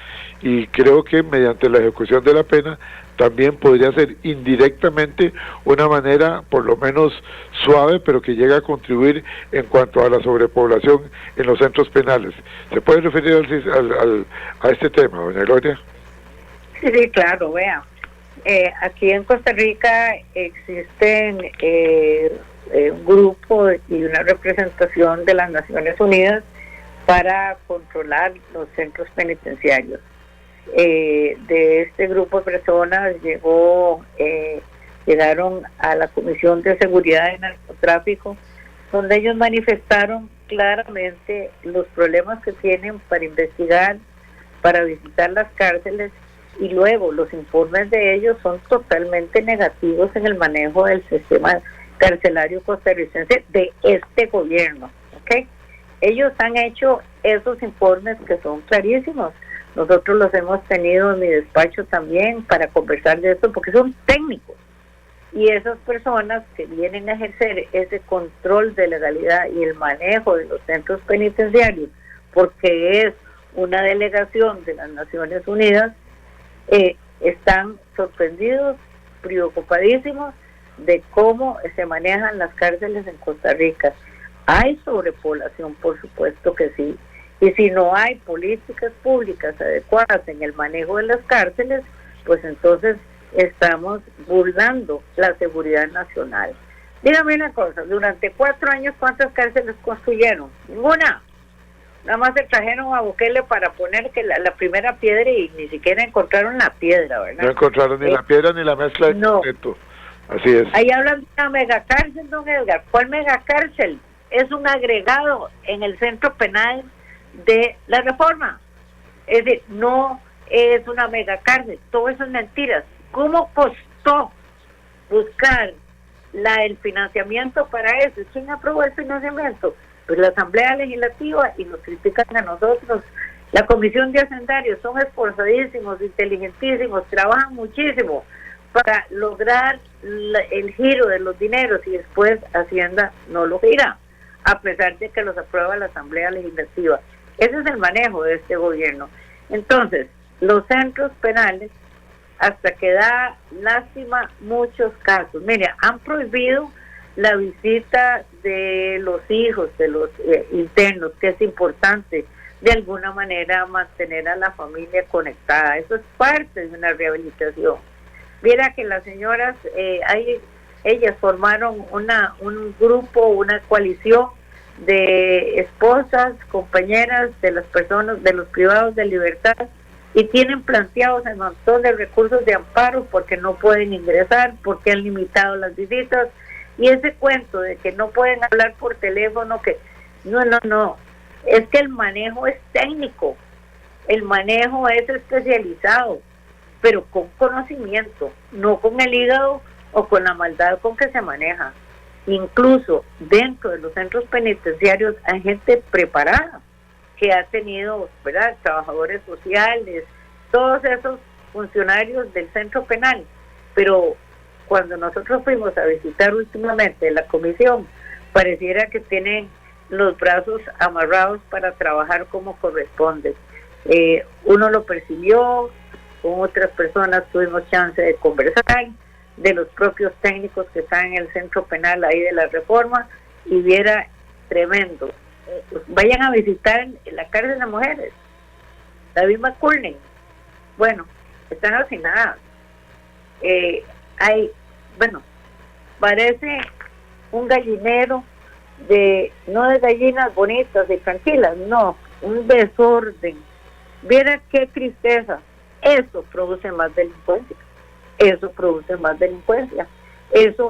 y creo que mediante la ejecución de la pena también podría ser indirectamente una manera por lo menos suave, pero que llega a contribuir en cuanto a la sobrepoblación en los centros penales. ¿Se puede referir a este tema, doña Gloria? Sí, claro, vea. Aquí en Costa Rica existen un grupo y una representación de las Naciones Unidas para controlar los centros penitenciarios. De este grupo de personas llegaron a la Comisión de Seguridad y Narcotráfico, donde ellos manifestaron claramente los problemas que tienen para investigar, para visitar las cárceles, y luego los informes de ellos son totalmente negativos en el manejo del sistema carcelario costarricense de este gobierno, ¿ok? Ellos han hecho esos informes que son clarísimos. Nosotros los hemos tenido en mi despacho también para conversar de esto, porque son técnicos. Y esas personas que vienen a ejercer ese control de legalidad y el manejo de los centros penitenciarios, porque es una delegación de las Naciones Unidas, están sorprendidos, preocupadísimos de cómo se manejan las cárceles en Costa Rica. Hay sobrepoblación, por supuesto que sí, y si no hay políticas públicas adecuadas en el manejo de las cárceles, pues entonces estamos burlando la seguridad nacional. Dígame una cosa, durante 4 años, ¿cuántas cárceles construyeron? Ninguna. Nada más se trajeron a Bukele para poner que la primera piedra, y ni siquiera encontraron la piedra, ¿verdad? No encontraron ni la piedra ni la mezcla de concreto. Así es. Ahí hablan de una megacárcel, don Edgar. ¿Cuál megacárcel? es un agregado en el centro penal de la reforma. Es decir, no es una mega cárcel, todo eso es mentiras. ¿Cómo costó buscar el financiamiento para eso? ¿Quién aprobó el financiamiento? Pues la Asamblea Legislativa, y nos critican a nosotros. La Comisión de Hacendarios son esforzadísimos, inteligentísimos, trabajan muchísimo para lograr el giro de los dineros, y después Hacienda no lo gira, a pesar de que los aprueba la Asamblea Legislativa. Ese es el manejo de este gobierno. Entonces, los centros penales, hasta que da lástima muchos casos. Mire, han prohibido la visita de los hijos de los internos, que es importante de alguna manera mantener a la familia conectada. Eso es parte de una rehabilitación. Mira que las señoras, ellas formaron un grupo, una coalición de esposas, compañeras de las personas, de los privados de libertad, y tienen planteados un montón de recursos de amparo porque no pueden ingresar, porque han limitado las visitas, y ese cuento de que no pueden hablar por teléfono, que no, es que el manejo es técnico, el manejo es especializado, pero con conocimiento, no con el hígado o con la maldad con que se maneja. Incluso dentro de los centros penitenciarios hay gente preparada, que ha tenido, ¿verdad?, trabajadores sociales, todos esos funcionarios del centro penal. Pero cuando nosotros fuimos a visitar últimamente la comisión, pareciera que tienen los brazos amarrados para trabajar como corresponde. Uno lo percibió, con otras personas tuvimos chance de conversar, de los propios técnicos que están en el centro penal ahí de la reforma, y viera tremendo. Vayan a visitar la cárcel de mujeres, David McCurney. Bueno, están hacinadas. Parece un gallinero no de gallinas bonitas y tranquilas, no, un desorden. Viera qué tristeza. Eso produce más delincuencia. Eso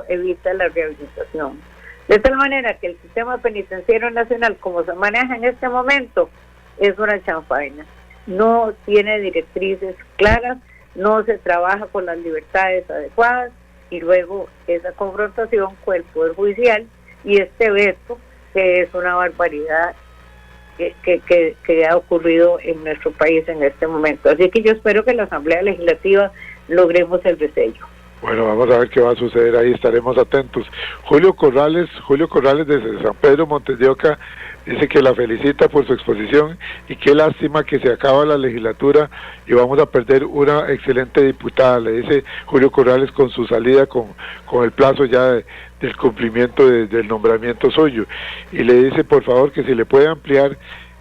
evita la rehabilitación. De tal manera que el sistema penitenciario nacional, como se maneja en este momento, es una chanfaina. No tiene directrices claras, no se trabaja con las libertades adecuadas, y luego esa confrontación con el Poder Judicial y este veto, que es una barbaridad que ha ocurrido en nuestro país en este momento. Así que yo espero que la Asamblea Legislativa logremos el resello. Bueno, vamos a ver qué va a suceder ahí, estaremos atentos. Julio Corrales desde San Pedro, Montes de Oca, dice que la felicita por su exposición y qué lástima que se acaba la legislatura y vamos a perder una excelente diputada, le dice Julio Corrales con su salida, con el plazo ya del cumplimiento del nombramiento suyo, y le dice por favor que si le puede ampliar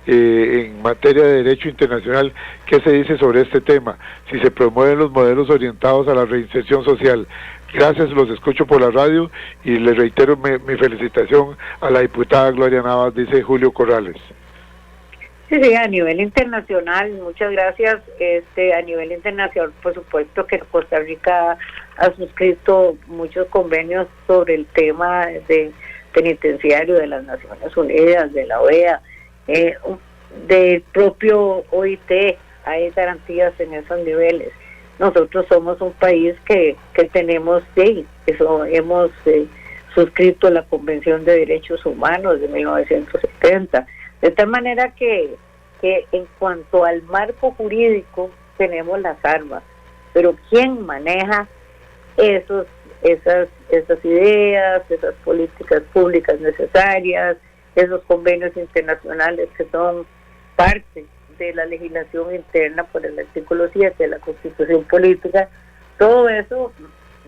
en materia de derecho internacional, ¿qué se dice sobre este tema? Si se promueven los modelos orientados a la reinserción social. Gracias, los escucho por la radio y les reitero mi felicitación a la diputada Gloria Navas, dice Julio Corrales. Sí, a nivel internacional, muchas gracias. A nivel internacional, por supuesto que Costa Rica ha suscrito muchos convenios sobre el tema de penitenciario de las Naciones Unidas, de la OEA, del propio OIT. Hay garantías en esos niveles. Nosotros somos un país que tenemos eso, hemos suscrito la Convención de Derechos Humanos de 1970, de tal manera que en cuanto al marco jurídico tenemos las armas, pero ¿quién maneja esas ideas, esas políticas públicas necesarias, esos convenios internacionales que son parte de la legislación interna por el artículo 7 de la Constitución Política? Todo eso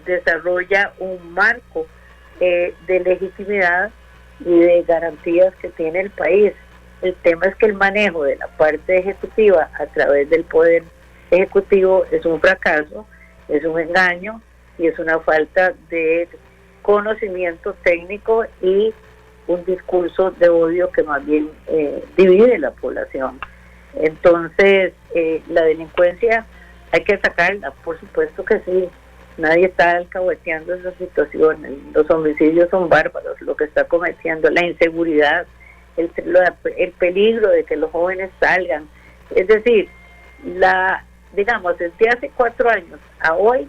desarrolla un marco de legitimidad y de garantías que tiene el país. El tema es que el manejo de la parte ejecutiva a través del Poder Ejecutivo es un fracaso, es un engaño y es una falta de conocimiento técnico y un discurso de odio que más bien divide la población. Entonces, la delincuencia hay que atacarla, por supuesto que sí, Nadie está alcahueteando esas situaciones. Los homicidios son bárbaros, lo que está cometiendo, la inseguridad, el peligro de que los jóvenes salgan. Es decir, digamos, desde hace 4 años a hoy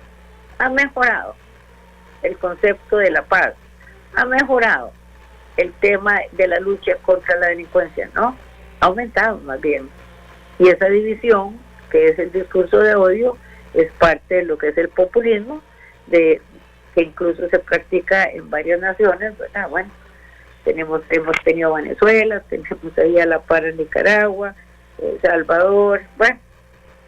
ha mejorado el concepto de la paz, ha mejorado el tema de la lucha contra la delincuencia, ¿no? Ha aumentado más bien. Y esa división, que es el discurso de odio, es parte de lo que es el populismo, que incluso se practica en varias naciones, ¿verdad? Bueno, hemos tenido Venezuela, tenemos ahí a la par en Nicaragua, El Salvador, bueno,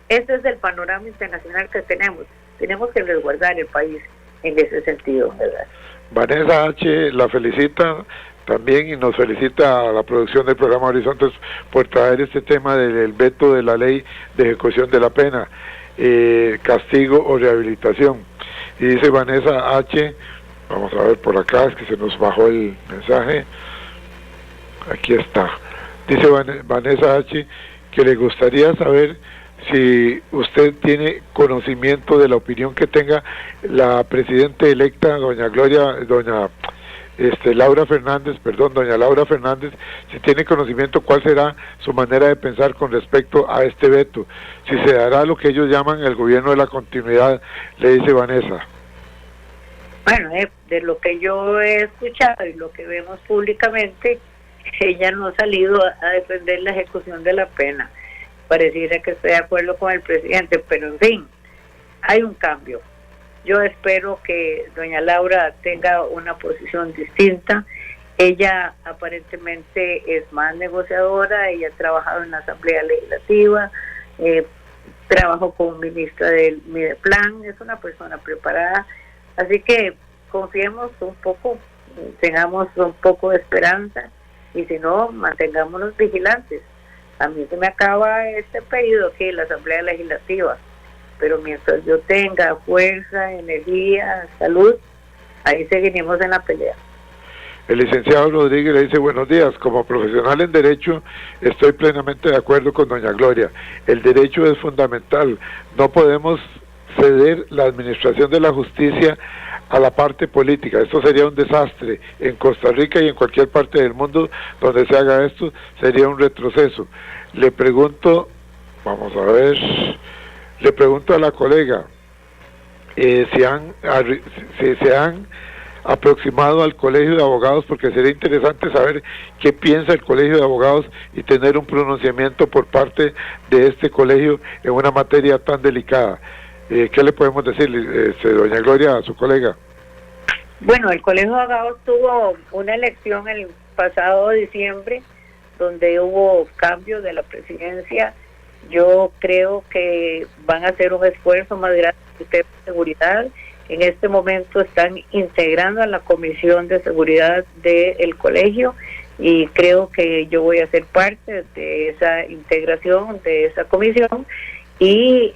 ese es el panorama internacional que tenemos que resguardar el país en ese sentido, ¿verdad? Vanessa H. la felicita también y nos felicita a la producción del programa Horizontes por traer este tema del veto de la ley de ejecución de la pena, castigo o rehabilitación. Y dice Vanessa H., vamos a ver por acá, es que se nos bajó el mensaje, aquí está, dice Vanessa H. que le gustaría saber si usted tiene conocimiento de la opinión que tenga la presidenta electa, doña Laura Fernández, si tiene conocimiento cuál será su manera de pensar con respecto a este veto, si se dará lo que ellos llaman el gobierno de la continuidad, le dice Vanessa. Bueno, de lo que yo he escuchado y lo que vemos públicamente, ella no ha salido a defender la ejecución de la pena. Pareciera que estoy de acuerdo con el presidente, pero en fin, hay un cambio. Yo espero que doña Laura tenga una posición distinta. Ella aparentemente es más negociadora, ella ha trabajado en la Asamblea Legislativa, trabajó como ministra del Mideplan, es una persona preparada, así que confiemos un poco, tengamos un poco de esperanza y si no, mantengámonos vigilantes. A mí se me acaba este periodo aquí en la Asamblea Legislativa, pero mientras yo tenga fuerza, energía, salud, ahí seguiremos en la pelea. El licenciado Rodríguez le dice: buenos días, como profesional en Derecho estoy plenamente de acuerdo con doña Gloria, el derecho es fundamental, no podemos ceder la administración de la justicia a la parte política, esto sería un desastre en Costa Rica y en cualquier parte del mundo donde se haga esto, sería un retroceso. Le pregunto a la colega si se han aproximado al Colegio de Abogados, porque sería interesante saber qué piensa el Colegio de Abogados y tener un pronunciamiento por parte de este colegio en una materia tan delicada. ¿Qué le podemos decir, doña Gloria, a su colega? Bueno, el Colegio de Abogados tuvo una elección el pasado diciembre, donde hubo cambio de la presidencia. Yo creo que van a hacer un esfuerzo más grande de seguridad. En este momento están integrando a la Comisión de Seguridad del colegio y creo que yo voy a ser parte de esa integración, de esa comisión. Y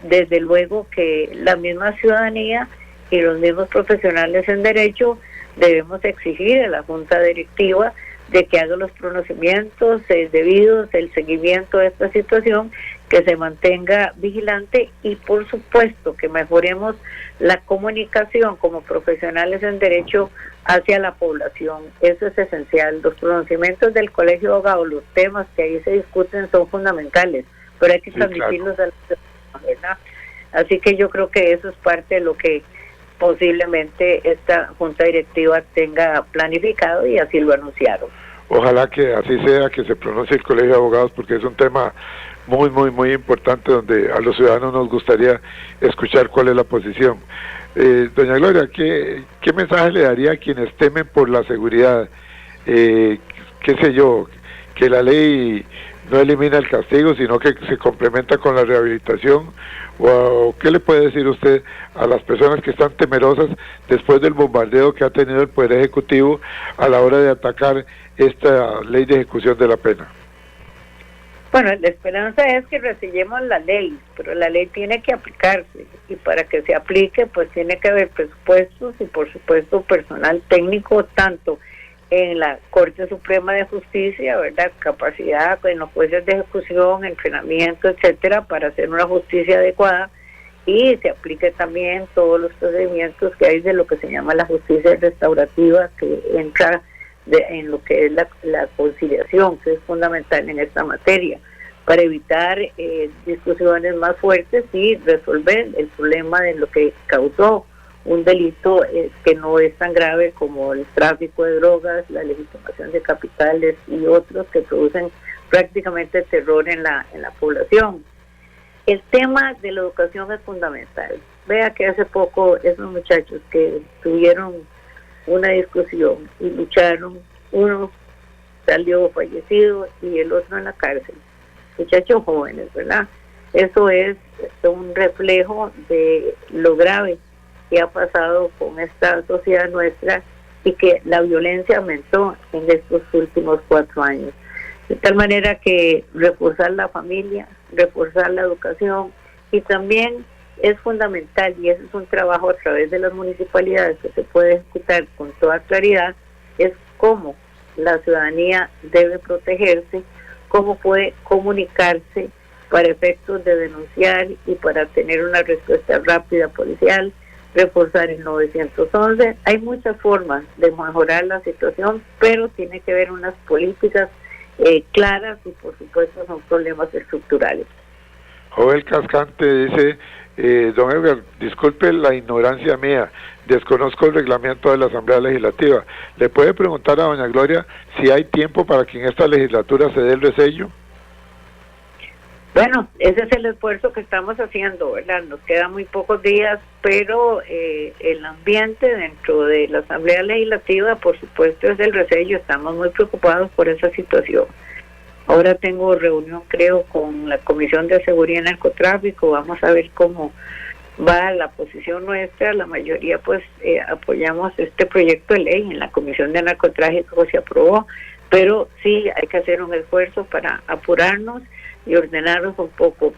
desde luego que la misma ciudadanía y los mismos profesionales en derecho debemos exigir a la Junta Directiva de que haga los pronunciamientos debidos, el seguimiento de esta situación, que se mantenga vigilante y por supuesto que mejoremos la comunicación como profesionales en derecho hacia la población. Eso es esencial. Los pronunciamientos del Colegio de Abogados, los temas que ahí se discuten son fundamentales, pero hay que transmitirlos a la ciudadanía, ¿verdad? Así que yo creo que eso es parte de lo que posiblemente esta Junta Directiva tenga planificado y así lo anunciaron. Ojalá que así sea, que se pronuncie el Colegio de Abogados, porque es un tema muy, muy, muy importante donde a los ciudadanos nos gustaría escuchar cuál es la posición. Doña Gloria, ¿qué mensaje le daría a quienes temen por la seguridad? Qué sé yo, que la ley no elimina el castigo, sino que se complementa con la rehabilitación, o ¿qué le puede decir usted a las personas que están temerosas después del bombardeo que ha tenido el Poder Ejecutivo a la hora de atacar esta ley de ejecución de la pena? Bueno, la esperanza es que recibamos la ley, pero la ley tiene que aplicarse, y para que se aplique pues tiene que haber presupuestos y por supuesto personal técnico, tanto en la Corte Suprema de Justicia, ¿verdad?, capacidad en los jueces de ejecución, entrenamiento, etcétera, para hacer una justicia adecuada, y se aplique también todos los procedimientos que hay de lo que se llama la justicia restaurativa, que entra en lo que es la conciliación, que es fundamental en esta materia, para evitar discusiones más fuertes y resolver el problema de lo que causó un delito que no es tan grave como el tráfico de drogas, la legitimación de capitales y otros que producen prácticamente terror en la población. El tema de la educación es fundamental. Vea que hace poco esos muchachos que tuvieron una discusión y lucharon, uno salió fallecido y el otro en la cárcel, muchachos jóvenes, ¿verdad? Eso es un reflejo de lo grave que ha pasado con esta sociedad nuestra y que la violencia aumentó en estos últimos 4 años. De tal manera que reforzar la familia, reforzar la educación, y también es fundamental, y ese es un trabajo a través de las municipalidades que se puede ejecutar con toda claridad, es cómo la ciudadanía debe protegerse, cómo puede comunicarse para efectos de denunciar y para tener una respuesta rápida policial, reforzar el 911. Hay muchas formas de mejorar la situación, pero tiene que haber unas políticas claras y por supuesto son problemas estructurales. Joel Cascante dice, don Edgar, disculpe la ignorancia mía, desconozco el reglamento de la Asamblea Legislativa. ¿Le puede preguntar a doña Gloria si hay tiempo para que en esta legislatura se dé el resello? Bueno, ese es el esfuerzo que estamos haciendo, ¿verdad? Nos quedan muy pocos días, pero el ambiente dentro de la Asamblea Legislativa, por supuesto, es el resello. Estamos muy preocupados por esa situación. Ahora tengo reunión, creo, con la Comisión de Seguridad y Narcotráfico. Vamos a ver cómo va la posición nuestra. La mayoría, pues, apoyamos este proyecto de ley. En la Comisión de Narcotráfico se aprobó, pero sí hay que hacer un esfuerzo para apurarnos y ordenarnos un poco.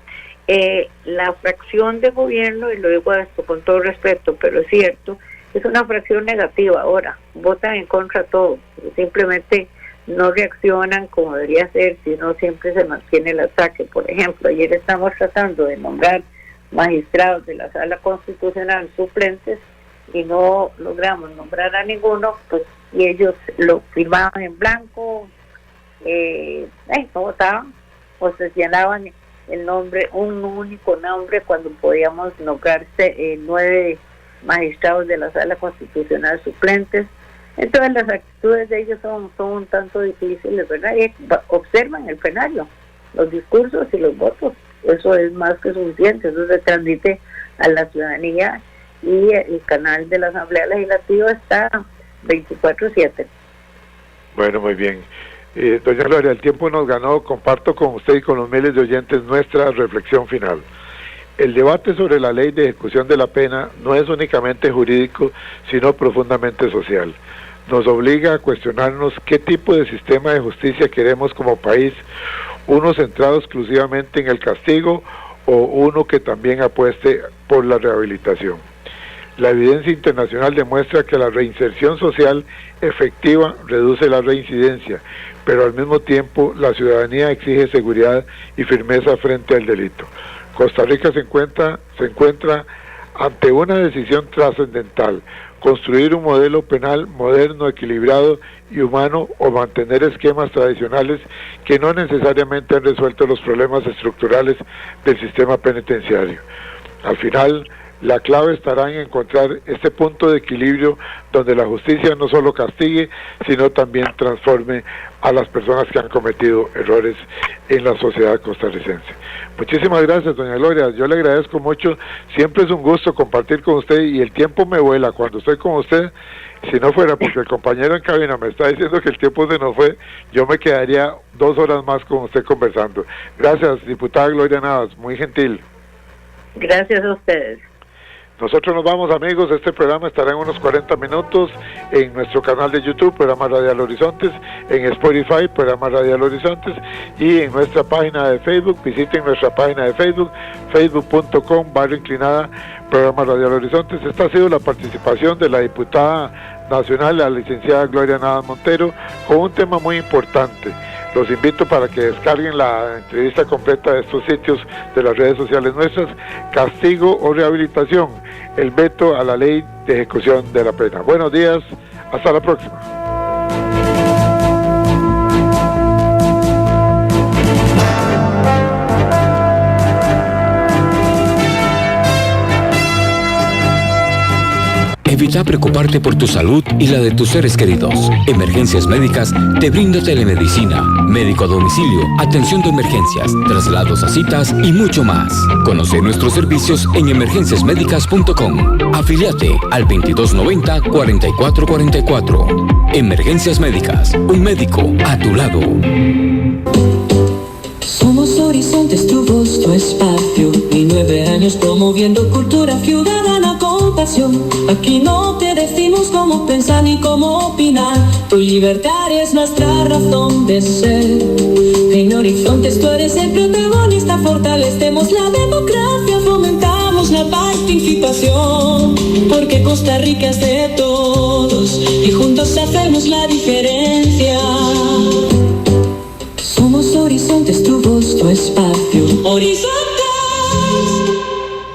La fracción de gobierno, y lo digo esto con todo respeto, pero es cierto, es una fracción negativa ahora, votan en contra todo, simplemente no reaccionan como debería ser, sino siempre se mantiene el ataque. Por ejemplo, ayer estamos tratando de nombrar magistrados de la Sala Constitucional suplentes y no logramos nombrar a ninguno, pues, y ellos lo firmaban en blanco, no votaban, o se señalaban el nombre, un único nombre, cuando podíamos nombrarse 9 magistrados de la Sala Constitucional suplentes. Entonces las actitudes de ellos son un tanto difíciles, ¿verdad? Y observan el plenario, los discursos y los votos, eso es más que suficiente, eso se transmite a la ciudadanía y el canal de la Asamblea Legislativa está 24/7. Bueno, muy bien. Doña Gloria, el tiempo nos ganó. Comparto con usted y con los miles de oyentes nuestra reflexión final. El debate sobre la ley de ejecución de la pena no es únicamente jurídico, sino profundamente social. Nos obliga a cuestionarnos qué tipo de sistema de justicia queremos como país, uno centrado exclusivamente en el castigo o uno que también apueste por la rehabilitación. La evidencia internacional demuestra que la reinserción social efectiva reduce la reincidencia, pero al mismo tiempo la ciudadanía exige seguridad y firmeza frente al delito. Costa Rica se encuentra ante una decisión trascendental: construir un modelo penal moderno, equilibrado y humano, o mantener esquemas tradicionales que no necesariamente han resuelto los problemas estructurales del sistema penitenciario. Al final, la clave estará en encontrar este punto de equilibrio donde la justicia no solo castigue, sino también transforme a las personas que han cometido errores en la sociedad costarricense. Muchísimas gracias, doña Gloria. Yo le agradezco mucho. Siempre es un gusto compartir con usted y el tiempo me vuela cuando estoy con usted. Si no fuera porque el compañero en cabina me está diciendo que el tiempo se nos fue, yo me quedaría 2 horas más con usted conversando. Gracias, diputada Gloria Navas, muy gentil. Gracias a ustedes. Nosotros nos vamos, amigos. Este programa estará en unos 40 minutos en nuestro canal de YouTube, Programa Radial Horizontes, en Spotify, Programa Radial Horizontes, y en nuestra página de Facebook. Visiten nuestra página de Facebook, facebook.com/inclinada Programa Radial Horizontes. Esta ha sido la participación de la diputada nacional, la licenciada Gloria Navas Montero, con un tema muy importante: Los invito para que descarguen la entrevista completa de estos sitios de las redes sociales nuestras. Castigo o rehabilitación, el veto a la ley de ejecución de la pena. Buenos días, hasta la próxima. Evita preocuparte por tu salud y la de tus seres queridos. Emergencias Médicas te brinda telemedicina, médico a domicilio, atención de emergencias, traslados a citas y mucho más. Conoce nuestros servicios en emergenciasmedicas.com. Afíliate al 2290-4444. Emergencias Médicas, un médico a tu lado. Somos Horizontes, tu voz, tu espacio, y 9 años promoviendo cultura ciudadana con pasión. Aquí no te decimos cómo pensar ni cómo opinar, tu libertad es nuestra razón de ser. En Horizontes tú eres el protagonista, fortalecemos la democracia, fomentamos la participación, porque Costa Rica es de todos y juntos hacemos la diferencia. Somos Horizontes, tu voz, tu espacio. Horizontes.